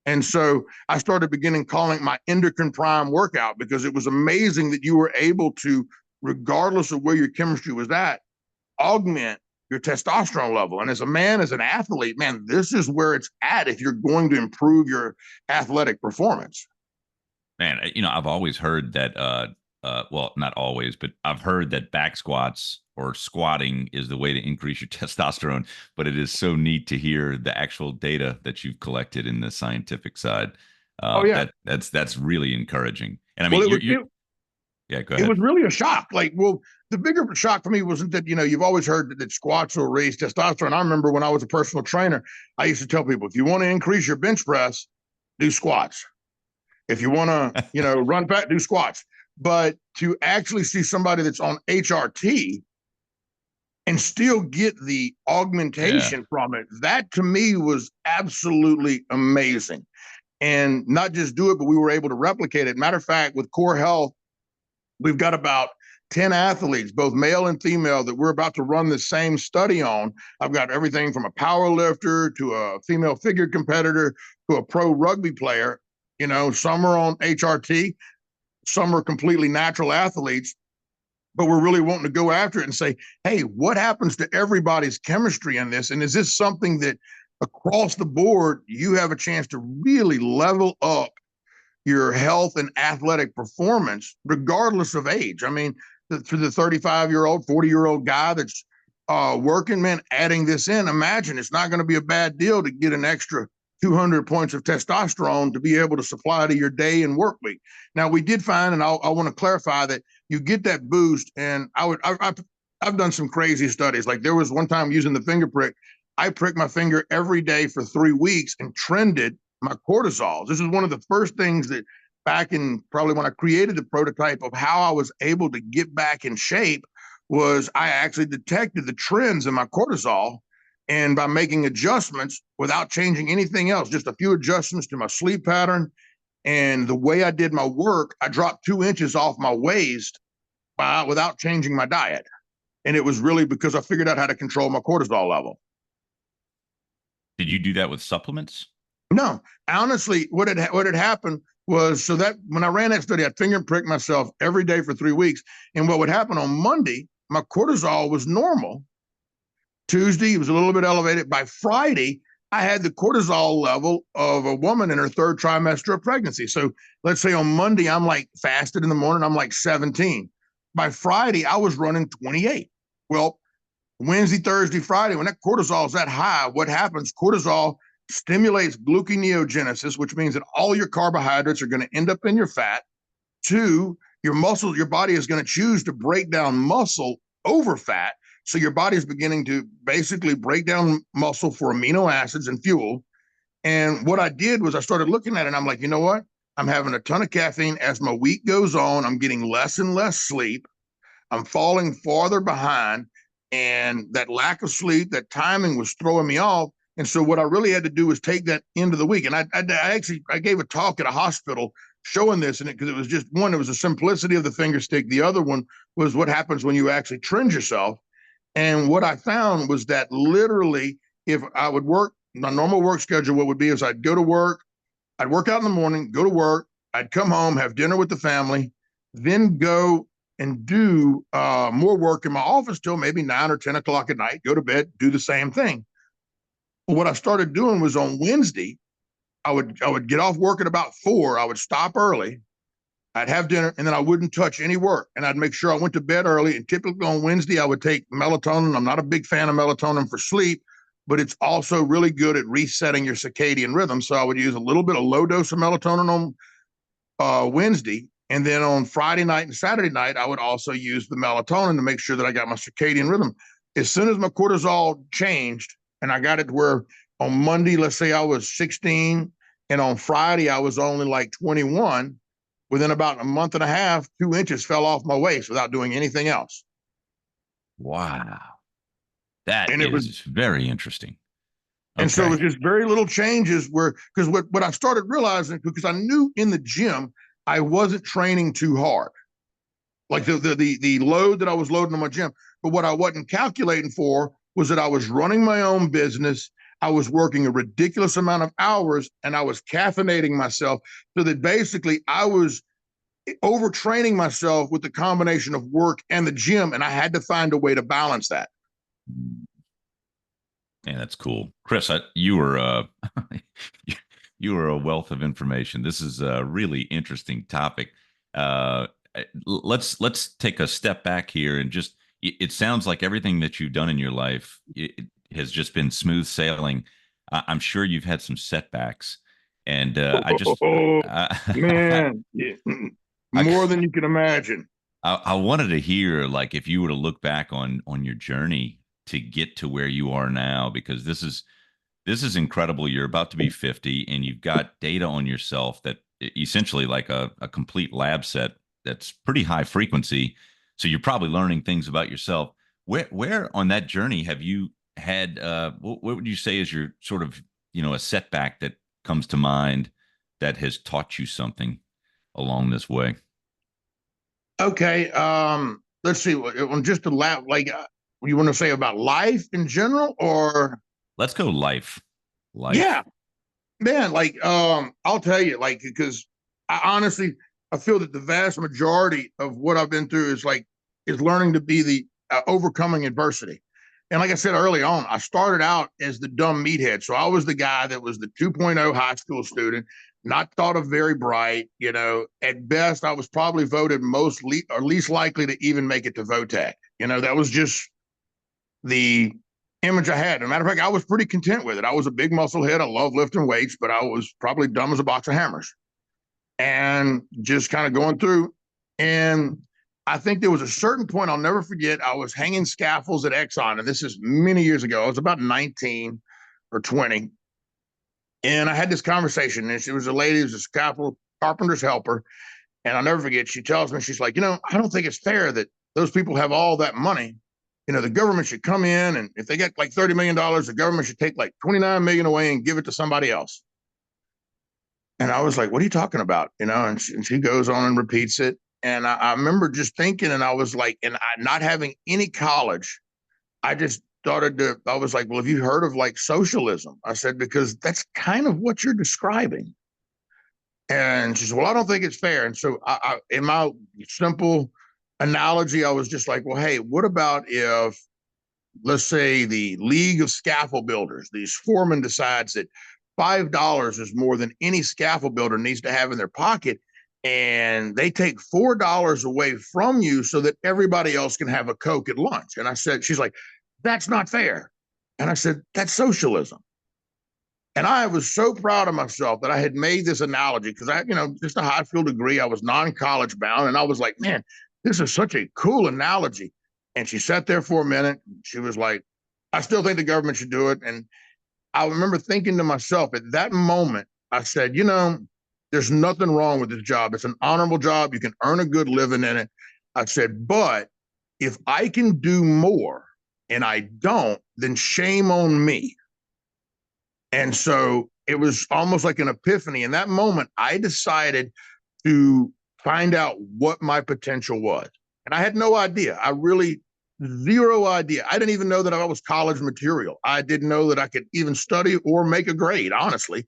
And so I started beginning calling my endocrine prime workout because it was amazing that you were able to, regardless of where your chemistry was at, augment your testosterone level. And as a man, as an athlete, man, this is where it's at if you're going to improve your athletic performance. Man, I've always heard that well, not always, but I've heard that back squats or squatting is the way to increase your testosterone. But it is so neat to hear the actual data that you've collected in the scientific side. Oh yeah. That's really encouraging. And I Well, mean, yeah, go it ahead. was really a shock. Like, well, the bigger shock for me wasn't that, you've always heard that squats will raise testosterone. I remember when I was a personal trainer, I used to tell people, if you want to increase your bench press, do squats. If you want to, run back, do squats. But to actually see somebody that's on HRT and still get the Yeah. augmentation from it, that to me was absolutely amazing. And not just do it, but we were able to replicate it. Matter of fact, with Core Health, we've got about 10 athletes, both male and female, that we're about to run the same study on. I've got everything from a power lifter to a female figure competitor to a pro rugby player. Some are on HRT, some are completely natural athletes, but we're really wanting to go after it and say, hey, what happens to everybody's chemistry in this? And is this something that across the board, you have a chance to really level up your health and athletic performance, regardless of age? I mean, for the 35-year-old, 40-year-old guy that's working, man, adding this in, imagine it's not going to be a bad deal to get an extra 200 points of testosterone to be able to supply to your day and work week. Now, we did find, and I want to clarify that you get that boost, and I've done some crazy studies. Like there was one time using the finger prick, I pricked my finger every day for 3 weeks and trended my cortisol. This is one of the first things that back in probably when I created the prototype of how I was able to get back in shape was I actually detected the trends in my cortisol. And by making adjustments without changing anything else, just a few adjustments to my sleep pattern and the way I did my work, I dropped 2 inches off my waist without changing my diet. And it was really because I figured out how to control my cortisol level. Did you do that with supplements? No, honestly, what had happened was so that when I ran that study, I finger pricked myself every day for 3 weeks. And what would happen on Monday, my cortisol was normal. Tuesday, it was a little bit elevated. By Friday, I had the cortisol level of a woman in her third trimester of pregnancy. So let's say on Monday, I'm like fasted in the morning, I'm like 17. By Friday, I was running 28. Well, Wednesday, Thursday, Friday, when that cortisol is that high, what happens? Cortisol stimulates gluconeogenesis, which means that all your carbohydrates are going to end up in your fat. Two, your muscle, your body is going to choose to break down muscle over fat. So your body is beginning to basically break down muscle for amino acids and fuel. And what I did was I started looking at it and I'm like, you know what? I'm having a ton of caffeine as my week goes on. I'm getting less and less sleep. I'm falling farther behind. And that lack of sleep, that timing was throwing me off. And so what I really had to do was take that into the week. And I gave a talk at a hospital showing this in it because it was just one, it was the simplicity of the finger stick. The other one was what happens when you actually trend yourself. And what I found was that literally, if I would work my normal work schedule, what would be is I'd go to work, I'd work out in the morning, go to work, I'd come home, have dinner with the family, then go and do more work in my office till maybe 9 or 10 o'clock at night, go to bed, do the same thing. But what I started doing was on Wednesday, I would get off work at about 4. I would stop early. I'd have dinner and then I wouldn't touch any work. And I'd make sure I went to bed early. And typically on Wednesday, I would take melatonin. I'm not a big fan of melatonin for sleep, but it's also really good at resetting your circadian rhythm. So I would use a little bit of low dose of melatonin on Wednesday. And then on Friday night and Saturday night, I would also use the melatonin to make sure that I got my circadian rhythm. As soon as my cortisol changed and I got it to where on Monday, let's say I was 16, and on Friday, I was only like 21. Within about a month and a half, 2 inches fell off my waist without doing anything else. Wow. That And it was, is very interesting. and so it Okay. was just very little changes where, because what I started realizing, because I knew in the gym, I wasn't training too hard. Like the load that I was loading on my gym. But what I wasn't calculating for was that I was running my own business. I was working a ridiculous amount of hours and I was caffeinating myself so that basically I was overtraining myself with the combination of work and the gym. And I had to find a way to balance that. Yeah, that's cool. Kris, you were you were a wealth of information. This is a really interesting topic. Uh, let's take a step back here and just it sounds like everything that you've done in your life it has just been smooth sailing. I'm sure you've had some setbacks, and Oh, I, man. Yeah. I More than you can imagine. I wanted to hear like if you were to look back on your journey to get to where you are now, because this is incredible. You're about to be 50 and you've got data on yourself that essentially like a complete lab set that's pretty high frequency. So you're probably learning things about yourself. Where on that journey have you had what would you say is your sort of, a setback that comes to mind that has taught you something along this way? Okay. Let's see. On just a lap, like, you want to say about life in general, or Let's go life. yeah, Life. man. Like, I'll tell you, like, because I honestly, I feel that the vast majority of what I've been through is learning to be the overcoming adversity. And like I said early on, I started out as the dumb meathead. So I was the guy that was the 2.0 high school student, not thought of very bright. At best, I was probably voted or least likely to even make it to VOTAC. That was just the image I had. As a matter of fact, I was pretty content with it. I was a big muscle head. I love lifting weights, but I was probably dumb as a box of hammers and just kind of going through. And I think there was a certain point I'll never forget. I was hanging scaffolds at Exxon, and this is many years ago. I was about 19 or 20. And I had this conversation, and she was a lady who's a scaffold carpenter's helper. And I'll never forget, she tells me, she's like, I don't think it's fair that those people have all that money. The government should come in, and if they get like $30 million, the government should take like 29 million away and give it to somebody else. And I was like, what are you talking about? And she goes on and repeats it. And I remember just thinking, and I was like, not having any college, I just I was like, well, have you heard of like socialism? I said, because that's kind of what you're describing. And she said, well, I don't think it's fair. And so in my simple analogy, I was just like, well, hey, what about if, let's say, the League of Scaffold Builders, these foremen, decides that $5 is more than any scaffold builder needs to have in their pocket, and they take $4 away from you so that everybody else can have a Coke at lunch. And I said, she's like, that's not fair. And I said, that's socialism. And I was so proud of myself that I had made this analogy, because just a high school degree, I was non-college bound. And I was like, man, this is such a cool analogy. And she sat there for a minute. She was like, I still think the government should do it. And I remember thinking to myself at that moment, I said, there's nothing wrong with this job. It's an honorable job. You can earn a good living in it. I said, but if I can do more and I don't, then shame on me. And so it was almost like an epiphany. In that moment, I decided to find out what my potential was. And I had no idea. I really, zero idea. I didn't even know that I was college material. I didn't know that I could even study or make a grade, honestly.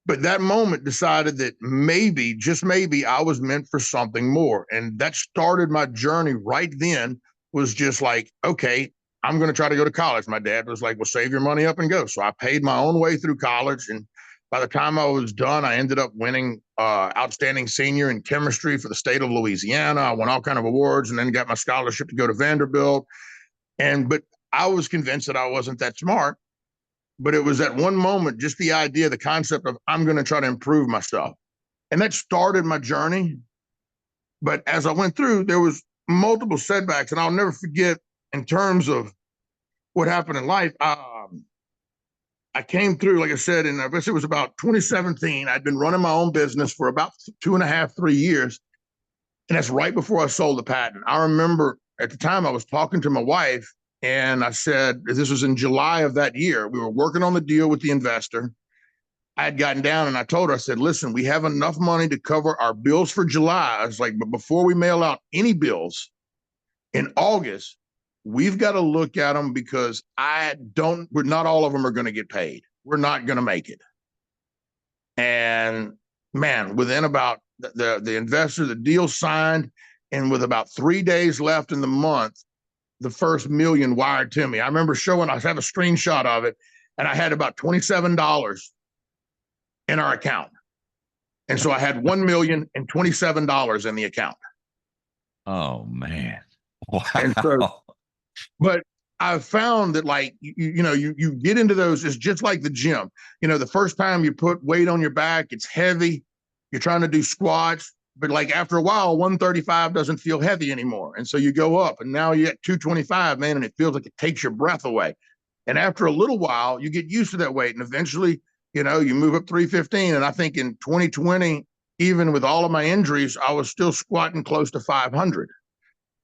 But that moment decided that maybe, just maybe, I was meant for something more. And that started my journey right then. Was just like, okay, I'm going to try to go to college. My dad was like, well, save your money up and go. So I paid my own way through college. And by the time I was done, I ended up winning outstanding senior in chemistry for the state of Louisiana. I won all kinds of awards, and then got my scholarship to go to Vanderbilt. But I was convinced that I wasn't that smart. But it was at one moment, just the idea, the concept of, I'm going to try to improve myself. And that started my journey. But as I went through, there was multiple setbacks. And I'll never forget, in terms of what happened in life, I came through, like I said, and I guess it was about 2017. I'd been running my own business for about 2.5, 3 years. And that's right before I sold the patent. I remember at the time I was talking to my wife, and I said, this was in July of that year. We were working on the deal with the investor. I had gotten down, and I told her, I said, listen, we have enough money to cover our bills for July. I was like, but before we mail out any bills in August, we've got to look at them, because not all of them are going to get paid. We're not going to make it. And man, within about the investor, the deal signed, and with about 3 days left in the month, the first $1 million wired to me. I remember I have a screenshot of it, and I had about $27 in our account. And so I had $1,027 in the account. Oh man. And so, Wow. but I found that, like, you get into those, it's just like the gym. The first time you put weight on your back, it's heavy. You're trying to do squats, but like after a while, 135 doesn't feel heavy anymore. And so you go up, and now you're at 225, man, and it feels like it takes your breath away. And after a little while, you get used to that weight, and eventually, you move up 315. And I think in 2020, even with all of my injuries, I was still squatting close to 500.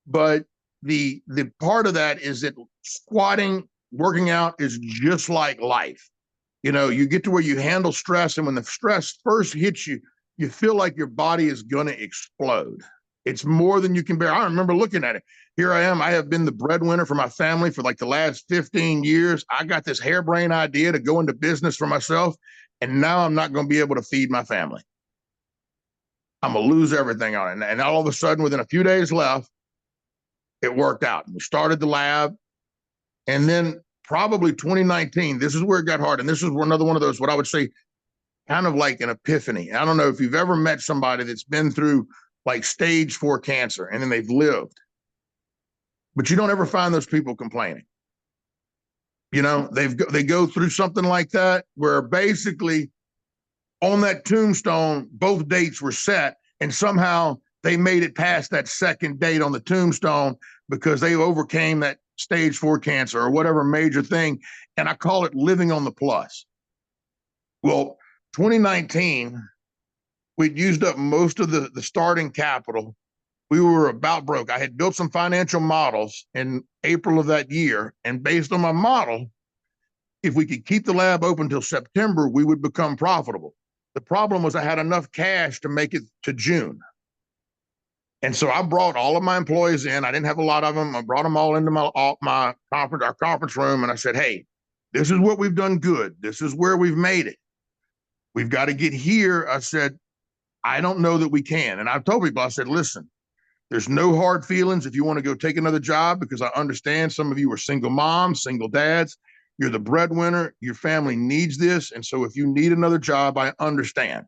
But the part of that is that squatting, working out, is just like life. You get to where you handle stress, and when the stress first hits you, you feel like your body is going to explode. It's more than you can bear. I remember looking at it. Here I am. I have been the breadwinner for my family for like the last 15 years. I got this harebrained idea to go into business for myself, and now I'm not going to be able to feed my family. I'm going to lose everything on it. And all of a sudden, within a few days left, it worked out. We started the lab, and then probably 2019, this is where it got hard. And this is another one of those, what I would say, kind of like an epiphany. I don't know if you've ever met somebody that's been through like stage 4 cancer, and then they've lived, but you don't ever find those people complaining. They go through something like that, where basically on that tombstone, both dates were set, and somehow they made it past that second date on the tombstone because they overcame that stage 4 cancer or whatever major thing. And I call it living on the plus. Well, 2019, we'd used up most of the starting capital. We were about broke. I had built some financial models in April of that year. And based on my model, if we could keep the lab open until September, we would become profitable. The problem was I had enough cash to make it to June. And so I brought all of my employees in. I didn't have a lot of them. I brought them all into our conference room, and I said, hey, this is what we've done good. This is where we've made it. We've got to get here. I said, I don't know that we can. And I've told people, I said, listen, there's no hard feelings if you want to go take another job, because I understand some of you are single moms, single dads. You're the breadwinner. Your family needs this. And so if you need another job, I understand.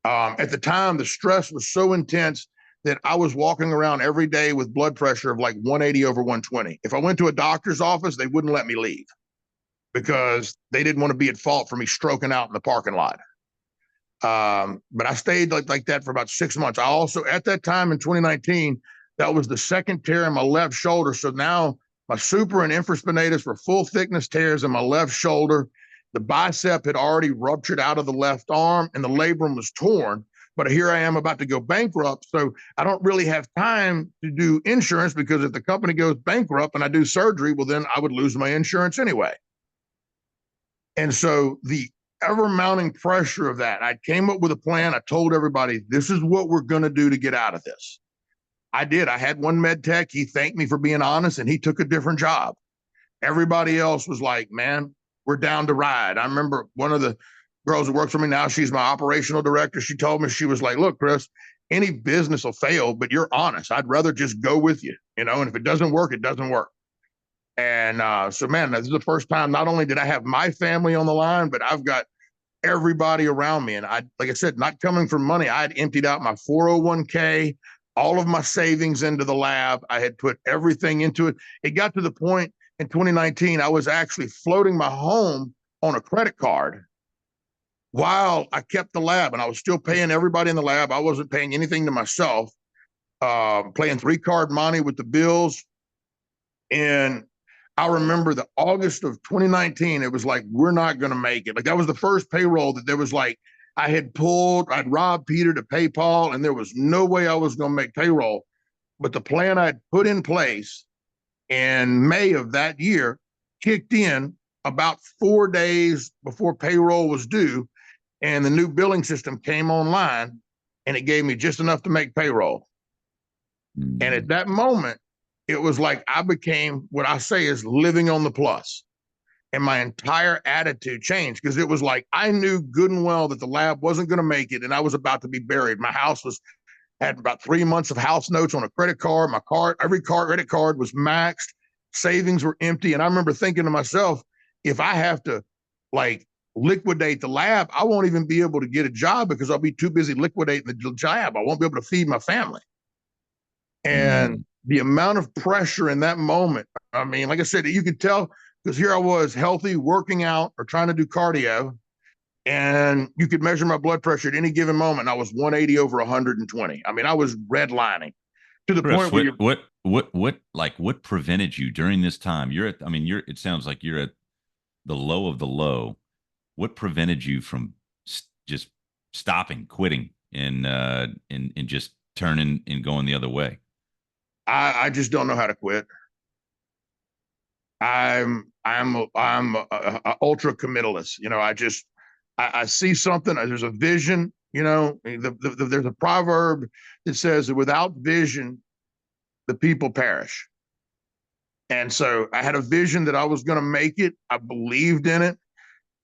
At the time, the stress was so intense that I was walking around every day with blood pressure of like 180 over 120. If I went to a doctor's office, they wouldn't let me leave because they didn't want to be at fault for me stroking out in the parking lot. But I stayed like that for about 6 months. I also, at that time in 2019, that was the second tear in my left shoulder. So now my super and infraspinatus were full thickness tears in my left shoulder. The bicep had already ruptured out of the left arm and the labrum was torn. But here I am about to go bankrupt. So I don't really have time to do insurance, because if the company goes bankrupt and I do surgery, well, then I would lose my insurance anyway. And so the ever mounting pressure of that, I came up with a plan. I told everybody, this is what we're going to do to get out of this. I did. I had one med tech. He thanked me for being honest, and he took a different job. Everybody else was like, man, we're down to ride. I remember one of the girls that works for me now, she's my operational director. She told me, she was like, look, Kris, any business will fail, but you're honest. I'd rather just go with you, and if it doesn't work, it doesn't work. And so, man, this is the first time not only did I have my family on the line, but I've got everybody around me. And like I said, not coming from money, I had emptied out my 401k, all of my savings into the lab. I had put everything into it. It got to the point in 2019, I was actually floating my home on a credit card while I kept the lab, and I was still paying everybody in the lab. I wasn't paying anything to myself, playing 3-card money with the bills. And I remember the August of 2019, it was like, we're not going to make it. Like, that was the first payroll that there was like, I'd robbed Peter to pay Paul, and there was no way I was going to make payroll. But the plan I'd put in place in May of that year kicked in about 4 days before payroll was due. And the new billing system came online, and it gave me just enough to make payroll. Mm-hmm. And at that moment, it was like I became what I say is living on the plus. And my entire attitude changed, because it was like I knew good and well that the lab wasn't going to make it, and I was about to be buried. My house had about 3 months of house notes on a credit card. Every credit card was maxed. Savings were empty. And I remember thinking to myself, if I have to like liquidate the lab, I won't even be able to get a job, because I'll be too busy liquidating the lab. I won't be able to feed my family. And the amount of pressure in that moment, I mean, like I said, you could tell, because here I was healthy, working out or trying to do cardio, and you could measure my blood pressure at any given moment. I was 180 over 120. I mean, I was redlining to the Kris, point where what prevented you during this time? It sounds like you're at the low of the low. What prevented you from just stopping, quitting, and just turning and going the other way? I just don't know how to quit. I'm a ultra committalist. I see something. There's a vision. There's a proverb that says that without vision, the people perish. And so I had a vision that I was going to make it. I believed in it.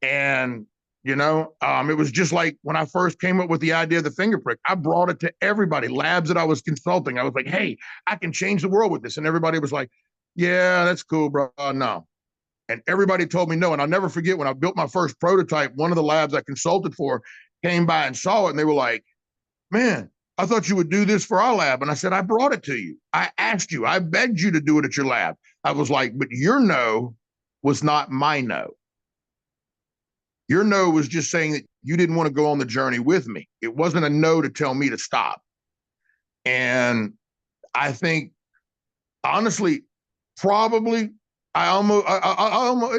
And, it was just like when I first came up with the idea of the finger prick, I brought it to everybody, labs that I was consulting. I was like, hey, I can change the world with this. And everybody was like, yeah, that's cool, bro. No. And everybody told me no. And I'll never forget when I built my first prototype, one of the labs I consulted for came by and saw it. And they were like, man, I thought you would do this for our lab. And I said, I brought it to you. I asked you, I begged you to do it at your lab. I was like, but your no was not my no. Your no was just saying that you didn't want to go on the journey with me. It wasn't a no to tell me to stop. And I think, honestly, probably I almost,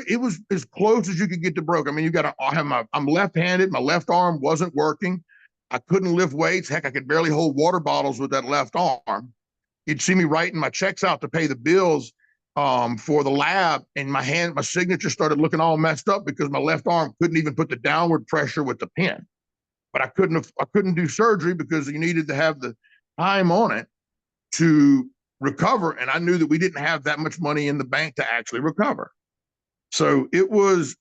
it was as close as you could get to broke. I mean, you got to I have I'm left-handed. My left arm wasn't working. I couldn't lift weights. Heck, I could barely hold water bottles with that left arm. You'd see me writing my checks out to pay the bills for the lab, and my signature started looking all messed up because my left arm couldn't even put the downward pressure with the pen. But I couldn't do surgery because you needed to have the time on it to recover, and I knew that we didn't have that much money in the bank to actually recover. So it was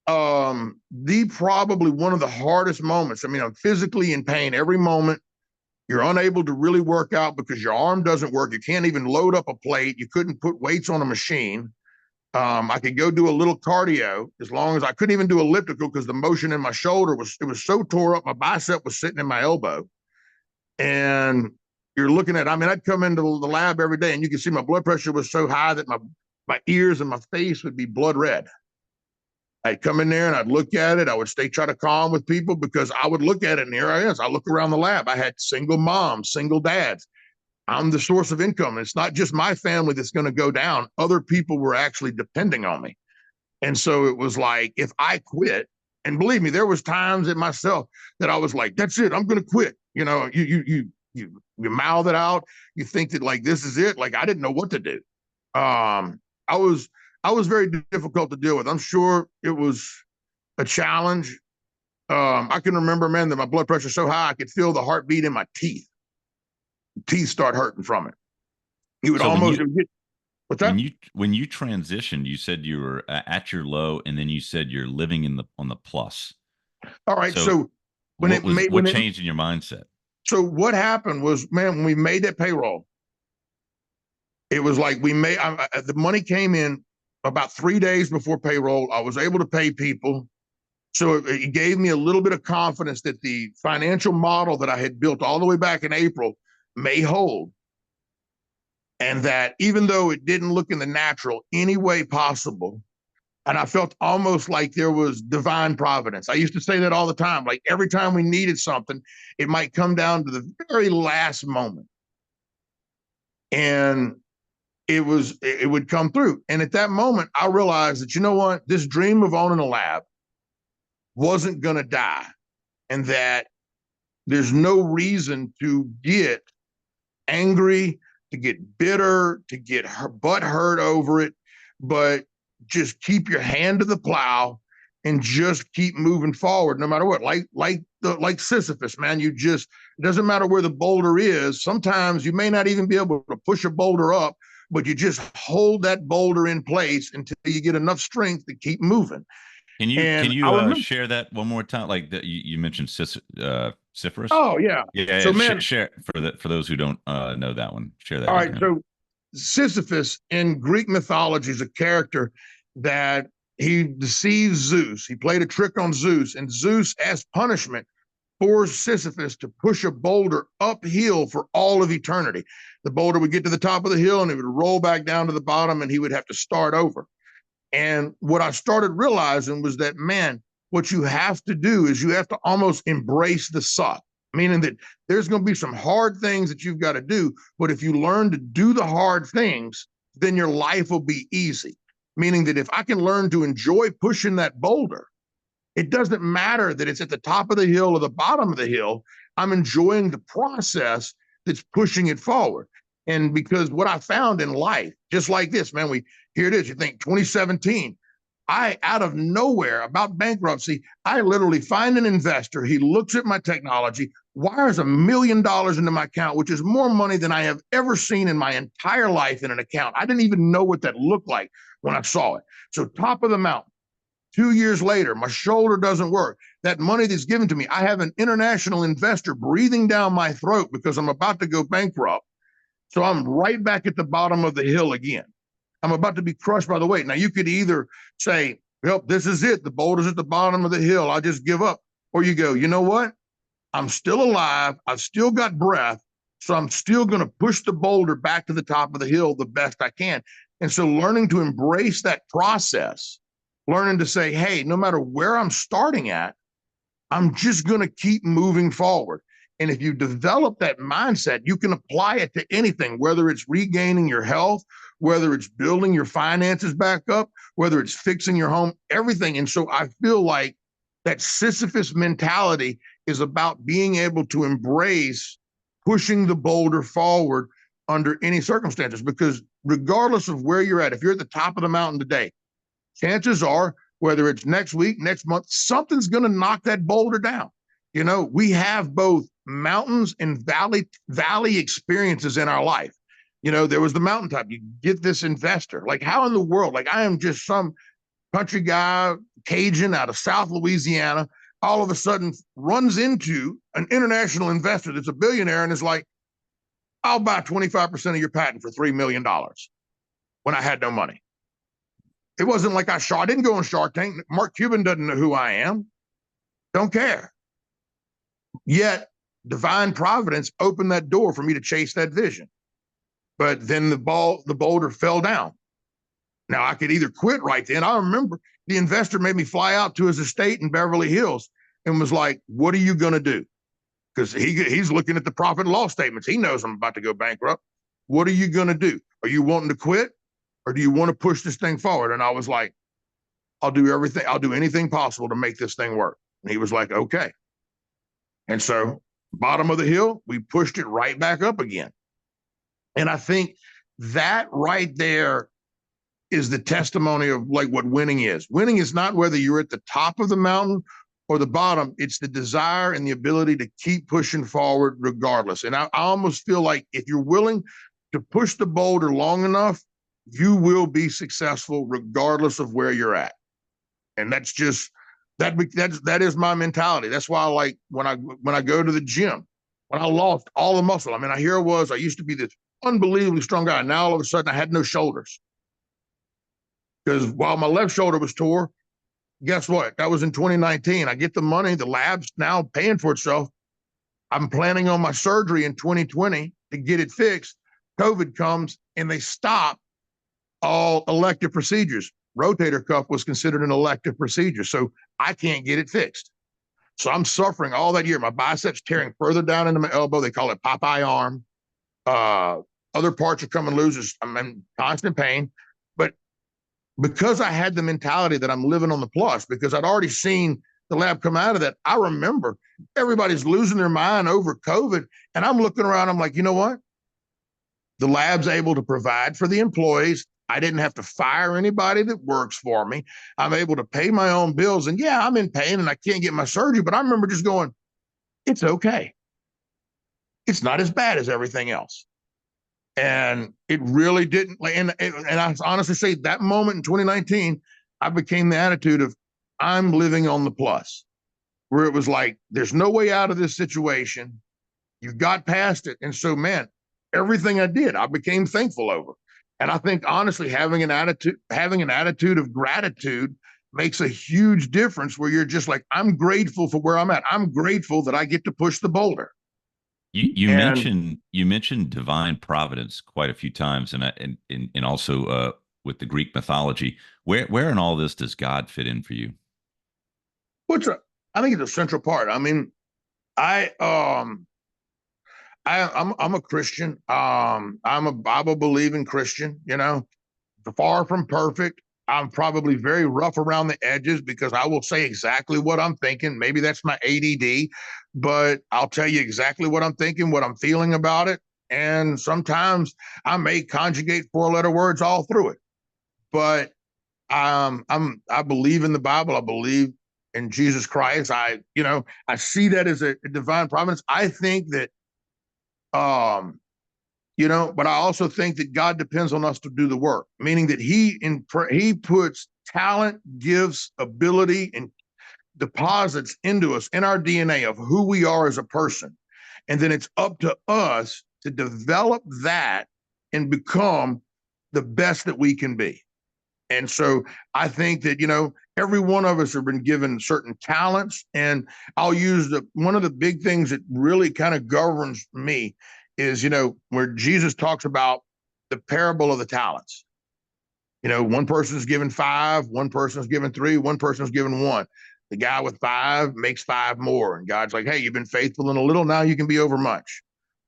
the probably one of the hardest moments. I mean, I'm physically in pain every moment. You're unable to really work out because your arm doesn't work. You can't even load up a plate. You couldn't put weights on a machine. I could go do a little cardio as long as I couldn't even do elliptical because the motion in my shoulder was so tore up. My bicep was sitting in my elbow. And you're looking at, I mean, I'd come into the lab every day and you could see my blood pressure was so high that my ears and my face would be blood red. I'd come in there and I'd look at it. I would try to calm with people because I would look at it and here I is. I look around the lab. I had single moms, single dads. I'm the source of income. It's not just my family that's going to go down. Other people were actually depending on me. And so it was like, if I quit, and believe me, there was times in myself that I was like, that's it, I'm going to quit. You know, you mouth it out. You think that like, this is it. Like, I didn't know what to do. I was very difficult to deal with. I'm sure it was a challenge. I can remember, man, that my blood pressure so high, I could feel the heartbeat in my teeth. Teeth start hurting from it. You would So almost get, what's that? when you transitioned, you said you were at your low, and then you said you're living in the on the plus. All right. So So what changed in your mindset? so what happened was, man, when we made that payroll, it was like the money came in about 3 days before payroll. I was able to pay people. So it gave me a little bit of confidence that the financial model that I had built all the way back in April may hold. And that even though it didn't look in the natural any way possible, and I felt almost like there was divine providence. I used to say that all the time. Like every time we needed something, it might come down to the very last moment. And it would come through. And at that moment, I realized that, you know what, this dream of owning a lab wasn't going to die, and that there's no reason to get angry, to get bitter, to get butt hurt over it, but just keep your hand to the plow and just keep moving forward no matter what. Like Sisyphus, man, it doesn't matter where the boulder is. Sometimes you may not even be able to push a boulder up, but you just hold that boulder in place until you get enough strength to keep moving. Can And you share that one more time? Like you mentioned Sisyphus. oh yeah. Yeah, So man, share for those who don't know that one. Share that all right. again. So Sisyphus in Greek mythology is a character that he deceived Zeus. He played a trick on Zeus, and Zeus, as punishment, forced Sisyphus to push a boulder uphill for all of eternity. The boulder would get to the top of the hill and it would roll back down to the bottom, and he would have to start over. And what I started realizing was that, man, what you have to do is you have to almost embrace the suck, meaning that there's going to be some hard things that you've got to do. But if you learn to do the hard things, then your life will be easy. Meaning that if I can learn to enjoy pushing that boulder, it doesn't matter that it's at the top of the hill or the bottom of the hill. I'm enjoying the process that's pushing it forward. And because what I found in life, just like this, man, here it is. You think 2017, I, out of nowhere about bankruptcy, I literally find an investor. He looks at my technology, wires $1 million into my account, which is more money than I have ever seen in my entire life in an account. I didn't even know what that looked like when I saw it. So top of the mountain. 2 years later, my shoulder doesn't work. That money that's given to me, I have an international investor breathing down my throat because I'm about to go bankrupt. So I'm right back at the bottom of the hill again. I'm about to be crushed by the weight. Now, you could either say, well, this is it. The boulder's at the bottom of the hill. I'll just give up. Or you go, you know what? I'm still alive. I've still got breath. So I'm still going to push the boulder back to the top of the hill the best I can. And so learning to embrace that process, learning to say, hey, no matter where I'm starting at, I'm just going to keep moving forward. And if you develop that mindset, you can apply it to anything, whether it's regaining your health, whether it's building your finances back up, whether it's fixing your home, everything. And so I feel like that Sisyphus mentality is about being able to embrace pushing the boulder forward under any circumstances, because regardless of where you're at, if you're at the top of the mountain today, chances are, whether it's next week, next month, something's going to knock that boulder down. You know, we have both mountains and valley experiences in our life. You know, there was the mountaintop. You get this investor. Like, how in the world? Like, I am just some country guy, Cajun out of South Louisiana, all of a sudden runs into an international investor that's a billionaire and is like, I'll buy 25% of your patent for $3 million when I had no money. It wasn't like I didn't go on Shark Tank. Mark Cuban doesn't know who I am. Don't care. Yet divine providence opened that door for me to chase that vision. But then the boulder fell down. Now I could either quit right then. I remember the investor made me fly out to his estate in Beverly Hills and was like, what are you going to do? Because he's looking at the profit and loss statements. He knows I'm about to go bankrupt. What are you going to do? Are you wanting to quit, or do you want to push this thing forward? And I was like, I'll do everything. I'll do anything possible to make this thing work. And he was like, okay. And so bottom of the hill, we pushed it right back up again. And I think that right there is the testimony of like what winning is. Winning is not whether you're at the top of the mountain or the bottom. It's the desire and the ability to keep pushing forward regardless. And I almost feel like if you're willing to push the boulder long enough, you will be successful regardless of where you're at. And that's just that is my mentality. That's why I like when I go to the gym, when I lost all the muscle. I mean, I used to be this unbelievably strong guy. Now all of a sudden I had no shoulders. Because while my left shoulder was tore, guess what? That was in 2019. I get the money, the lab's now paying for itself. I'm planning on my surgery in 2020 to get it fixed. COVID comes and they stop all elective procedures. Rotator cuff was considered an elective procedure, so I can't get it fixed. So I'm suffering all that year. My biceps tearing further down into my elbow. They call it Popeye arm. Other parts are coming loose. I'm in constant pain. But because I had the mentality that I'm living on the plus, because I'd already seen the lab come out of that, I remember everybody's losing their mind over COVID. And I'm looking around, I'm like, you know what? The lab's able to provide for the employees. I didn't have to fire anybody that works for me. I'm able to pay my own bills. And yeah, I'm in pain and I can't get my surgery, but I remember just going, it's okay. It's not as bad as everything else. And it really didn't. And I honestly say that moment in 2019, I became the attitude of I'm living on the plus, where it was like, there's no way out of this situation. You got past it. And so, man, everything I did, I became thankful over. And I think honestly, having an attitude of gratitude makes a huge difference, where you're just like, I'm grateful for where I'm at. I'm grateful that I get to push the boulder. You mentioned divine providence quite a few times, and also with the Greek mythology. Where in all this does God fit in for you? I think it's a central part. I mean, I'm a Christian. I'm a Bible believing Christian. You know, far from perfect. I'm probably very rough around the edges because I will say exactly what I'm thinking. Maybe that's my ADD, but I'll tell you exactly what I'm thinking, what I'm feeling about it. And sometimes I may conjugate 4-letter words all through it. But I believe in the Bible. I believe in Jesus Christ. I see that as a divine providence. I think that but I also think that God depends on us to do the work, meaning that he puts talent, gifts, ability, and deposits into us in our DNA of who we are as a person. And then it's up to us to develop that and become the best that we can be. And so I think that, every one of us have been given certain talents. And I'll use one of the big things that really kind of governs me is, where Jesus talks about the parable of the talents. One person's given 5, one person's given 3, one person's given 1. The guy with 5 makes 5 more. And God's like, hey, you've been faithful in a little. Now you can be over much.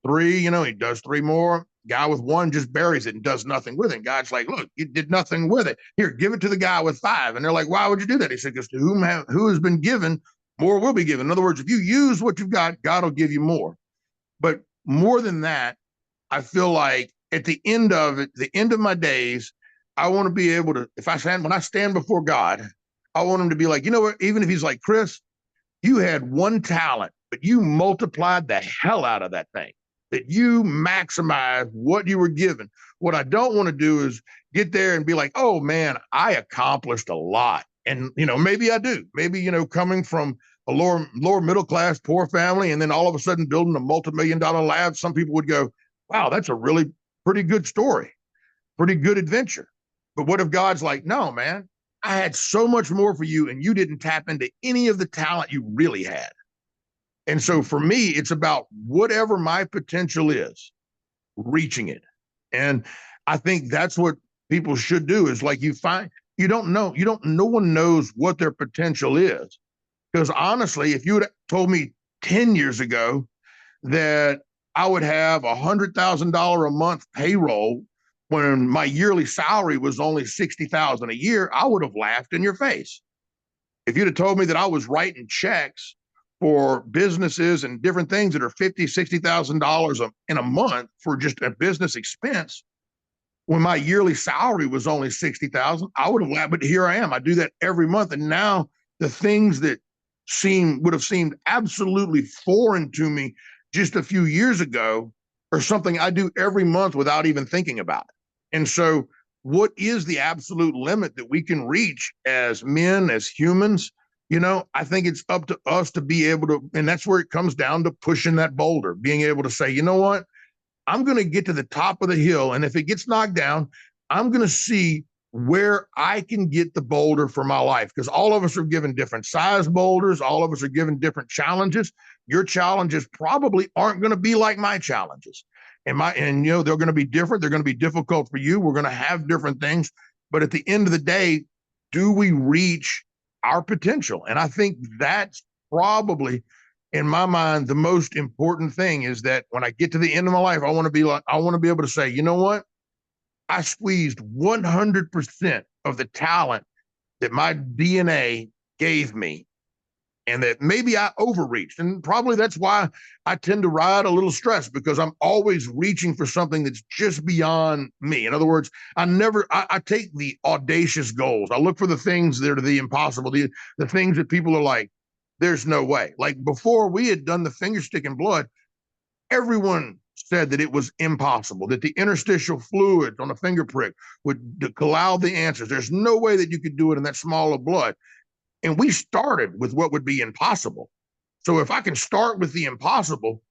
3, he does 3 more. Guy with 1 just buries it and does nothing with it. And God's like, look, you did nothing with it. Here, give it to the guy with 5. And they're like, why would you do that? He said, because to who has been given, more will be given. In other words, if you use what you've got, God will give you more. But more than that, I feel like at the end of it, the end of my days, I want to be able to, when I stand before God, I want him to be like, you know what, even if he's like, Kris, you had 1 talent, but you multiplied the hell out of that thing, that you maximized what you were given. What I don't want to do is get there and be like, oh man, I accomplished a lot. And, maybe I do. Maybe, coming from a lower middle class, poor family, and then all of a sudden building a multi-million-dollar lab, some people would go, wow, that's a really pretty good story, pretty good adventure. But what if God's like, no, man, I had so much more for you and you didn't tap into any of the talent you really had. And so for me, it's about whatever my potential is, reaching it. And I think that's what people should do is like no one knows what their potential is. Because honestly, if you had told me 10 years ago that I would have $100,000 a month payroll when my yearly salary was only $60,000 a year, I would have laughed in your face. If you'd have told me that I was writing checks for businesses and different things that are $50,000, $60,000 in a month for just a business expense, when my yearly salary was only $60,000, I would have laughed. But here I am. I do that every month, and now the things that would have seemed absolutely foreign to me just a few years ago are something I do every month without even thinking about it. And so what is the absolute limit that we can reach as men, as humans? I think it's up to us to be able to, and that's where it comes down to pushing that boulder, being able to say, you know what, I'm going to get to the top of the hill. And if it gets knocked down, I'm going to see where I can get the boulder for my life. Because all of us are given different size boulders. All of us are given different challenges. Your challenges probably aren't going to be like my challenges. They're going to be different. They're going to be difficult for you. We're going to have different things. But at the end of the day, do we reach our potential? And I think that's probably, in my mind, the most important thing is that when I get to the end of my life, I want to be able to say, you know what? I squeezed 100% of the talent that my DNA gave me, and that maybe I overreached. And probably that's why I tend to ride a little stressed, because I'm always reaching for something that's just beyond me. In other words, I take the audacious goals. I look for the things that are the impossible, the things that people are like, there's no way. Like before we had done the finger stick and blood, everyone said that it was impossible, that the interstitial fluid on a finger prick would allow the answers. There's no way that you could do it in that small of blood. And we started with what would be impossible. So if I can start with the impossible,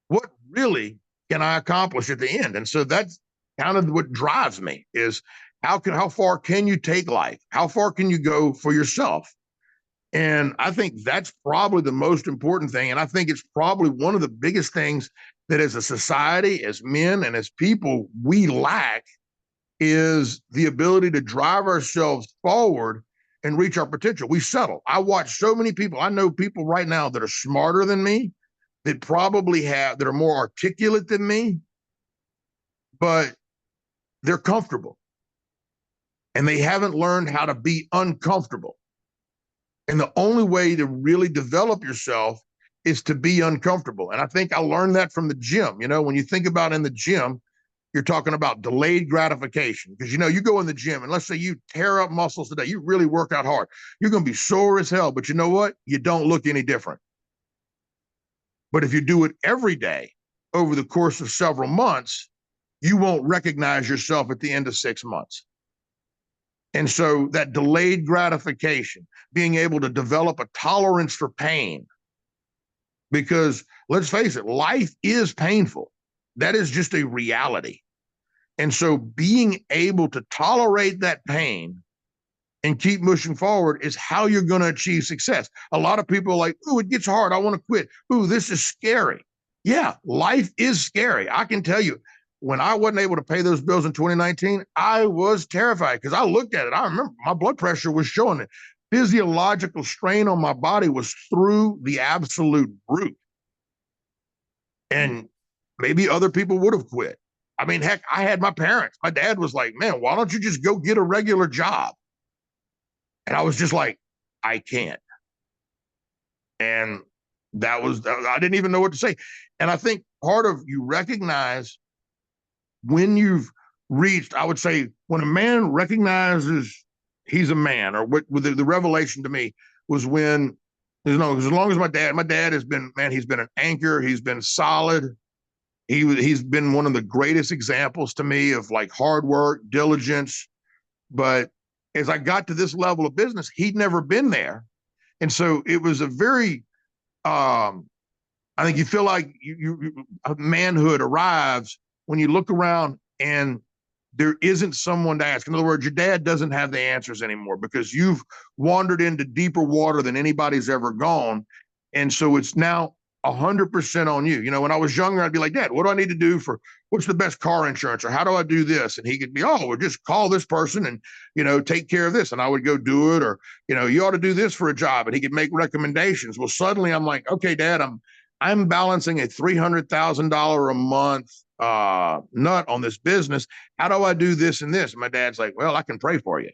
what really can I accomplish at the end? And so that's kind of what drives me is how far can you take life? How far can you go for yourself? And I think that's probably the most important thing. And I think it's probably one of the biggest things that as a society, as men, and as people, we lack is the ability to drive ourselves forward and reach our potential. We settle. I watch so many people. I know people right now that are smarter than me, that are more articulate than me, but they're comfortable. And they haven't learned how to be uncomfortable. And the only way to really develop yourself is to be uncomfortable. And I think I learned that from the gym. When you think about in the gym, you're talking about delayed gratification, because you go in the gym and let's say you tear up muscles today, you really work out hard, you're going to be sore as hell, but you know what, you don't look any different. But if you do it every day over the course of several months, you won't recognize yourself at the end of 6 months. And so that delayed gratification, being able to develop a tolerance for pain, because let's face it, life is painful. That is just a reality. And so being able to tolerate that pain and keep pushing forward is how you're going to achieve success. A lot of people are like, ooh, it gets hard, I want to quit. Ooh, this is scary. Yeah, life is scary. I can tell you, when I wasn't able to pay those bills in 2019, I was terrified because I looked at it. I remember my blood pressure was showing it. physiological strain on my body was through the absolute roof. And maybe other people would have quit. I mean, heck, I had my parents. My dad was like, man, why don't you just go get a regular job? And I was just like, I can't. And I didn't even know what to say. And I think part of you recognize when you've reached, I would say, when a man recognizes he's a man, or what with the revelation to me was when, as long as my dad has been, man, he's been an anchor. He's been solid. He's been one of the greatest examples to me of like hard work, diligence. But as I got to this level of business, he'd never been there. And so it was a very, I think you feel like manhood arrives when you look around and there isn't someone to ask. In other words, your dad doesn't have the answers anymore because you've wandered into deeper water than anybody's ever gone. And so it's now 100% on you. When I was younger, I'd be like, Dad, what do I need to do what's the best car insurance, or how do I do this? And he could be, oh, well, just call this person and, take care of this. And I would go do it, or, you ought to do this for a job. And he could make recommendations. Well, suddenly I'm like, okay, Dad, I'm balancing a $300,000 a month nut on this business. How do I do this and this? And my dad's like, well, I can pray for you,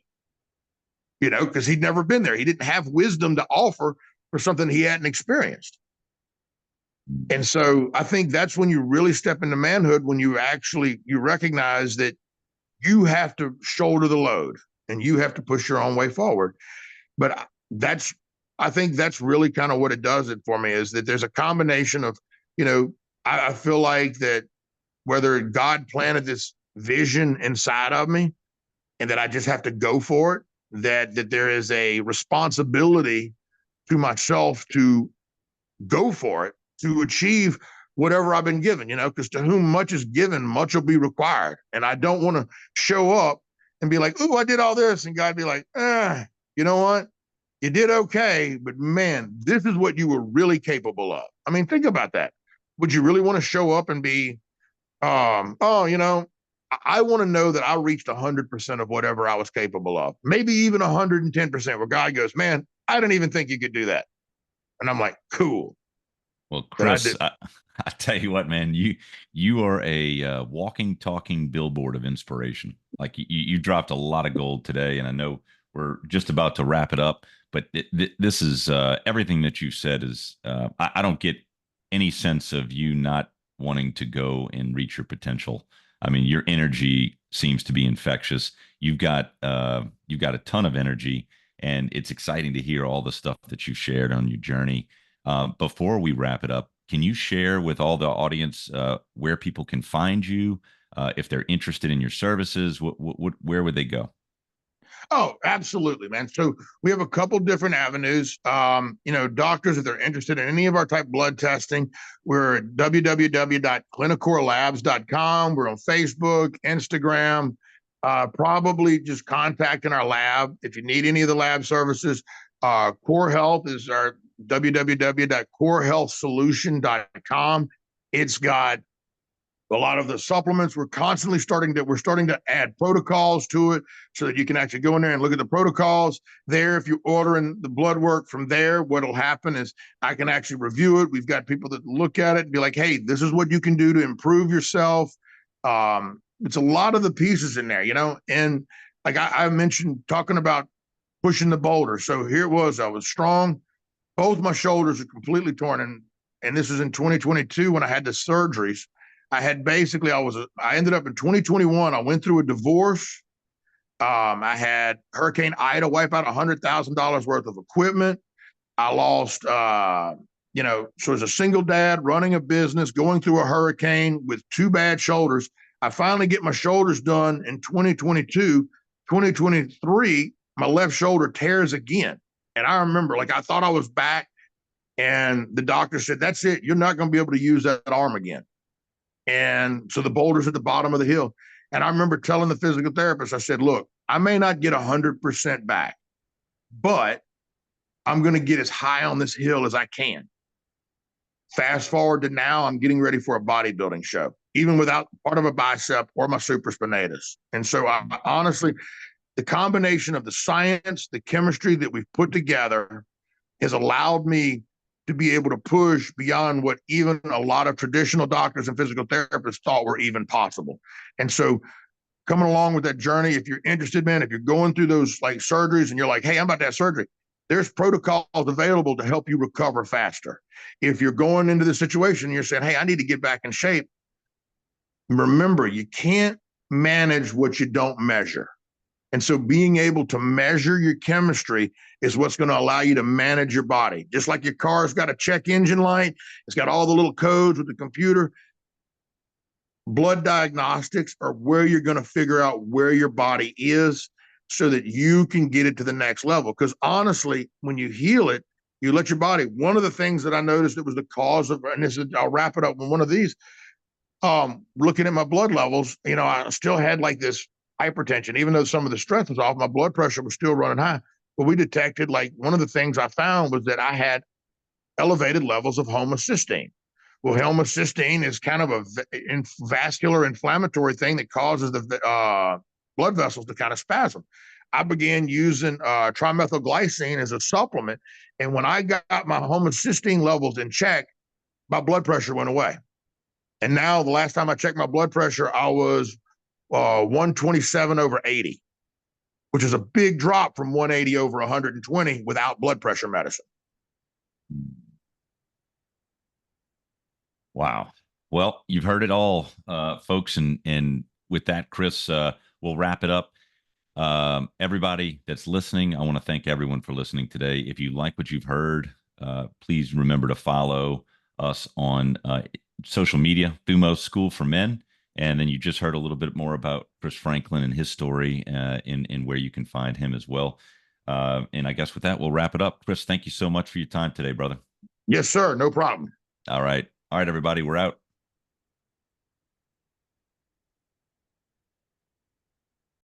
because he'd never been there. He didn't have wisdom to offer for something he hadn't experienced. And so I think that's when you really step into manhood, when you recognize that you have to shoulder the load and you have to push your own way forward. But I think that's really kind of what it does it for me, is that there's a combination of, I feel like that whether God planted this vision inside of me and that I just have to go for it, that there is a responsibility to myself to go for it, to achieve whatever I've been given, because to whom much is given, much will be required. And I don't want to show up and be like, oh, I did all this. And God be like, you know what? You did okay, but man, this is what you were really capable of. I mean, think about that. Would you really want to show up and be, I want to know that I reached 100% of whatever I was capable of, maybe even 110%, where God goes, man, I didn't even think you could do that. And I'm like, cool. Well, Kris, I tell you what, man, you are a walking, talking billboard of inspiration. Like you dropped a lot of gold today, and I know we're just about to wrap it up. But this is everything that you said is I don't get any sense of you not wanting to go and reach your potential. I mean, your energy seems to be infectious. You've got a ton of energy, and it's exciting to hear all the stuff that you shared on your journey. Before we wrap it up, can you share with all the audience where people can find you if they're interested in your services? Where would they go? Oh, absolutely, man. So we have a couple different avenues. Doctors, if they're interested in any of our type blood testing, we're at www.clinicorelabs.com. We're on Facebook, Instagram, probably just contacting our lab if you need any of the lab services. Core Health is our www.corehealthsolution.com. It's got a lot of the supplements. We're starting to add protocols to it so that you can actually go in there and look at the protocols there. If you're ordering the blood work from there, what'll happen is I can actually review it. We've got people that look at it and be like, hey, this is what you can do to improve yourself. It's a lot of the pieces in there, and like I mentioned, talking about pushing the boulder. So here it was, I was strong. Both my shoulders are completely torn. And this is in 2022 when I had the surgeries. I ended up in 2021. I went through a divorce. I had Hurricane Ida wipe out $100,000 worth of equipment. I lost, so as a single dad running a business, going through a hurricane with two bad shoulders, I finally get my shoulders done in 2022. 2023, my left shoulder tears again. And I remember, I thought I was back, and the doctor said, that's it. You're not going to be able to use that arm again. And so the boulder's at the bottom of the hill. And I remember telling the physical therapist, I said, look, I may not get 100% back, but I'm going to get as high on this hill as I can. Fast forward to now, I'm getting ready for a bodybuilding show, even without part of a bicep or my supraspinatus. And so I honestly, the combination of the science, the chemistry that we've put together has allowed me to be able to push beyond what even a lot of traditional doctors and physical therapists thought were even possible. And so coming along with that journey, if you're interested, man, if you're going through those like surgeries and you're like, hey, I'm about to have surgery, there's protocols available to help you recover faster. If you're going into the situation and you're saying, hey, I need to get back in shape, remember, you can't manage what you don't measure. And so being able to measure your chemistry is what's going to allow you to manage your body. Just like your car's got a check engine light, it's got all the little codes with the computer. Blood diagnostics are where you're going to figure out where your body is so that you can get it to the next level. Because honestly, when you heal it, you let your body. One of the things that I noticed that was the cause of, and this is, I'll wrap it up with one of these. Looking at my blood levels, I still had like this hypertension, even though some of the stress was off, my blood pressure was still running high. But we detected, like, one of the things I found was that I had elevated levels of homocysteine. Well, homocysteine is kind of a vascular inflammatory thing that causes the blood vessels to kind of spasm. I began using trimethylglycine as a supplement. And when I got my homocysteine levels in check, my blood pressure went away. And now the last time I checked my blood pressure, I was 127/80, which is a big drop from 180/120 without blood pressure medicine. Wow. Well, you've heard it all, folks. And with that, Kris, we'll wrap it up. Everybody that's listening, I want to thank everyone for listening today. If you like what you've heard, please remember to follow us on social media, Thumos School for Men. And then you just heard a little bit more about Kris Franklin and his story in where you can find him as well. And I guess with that, we'll wrap it up. Kris, thank you so much for your time today, brother. Yes, sir. No problem. All right. All right, everybody, we're out.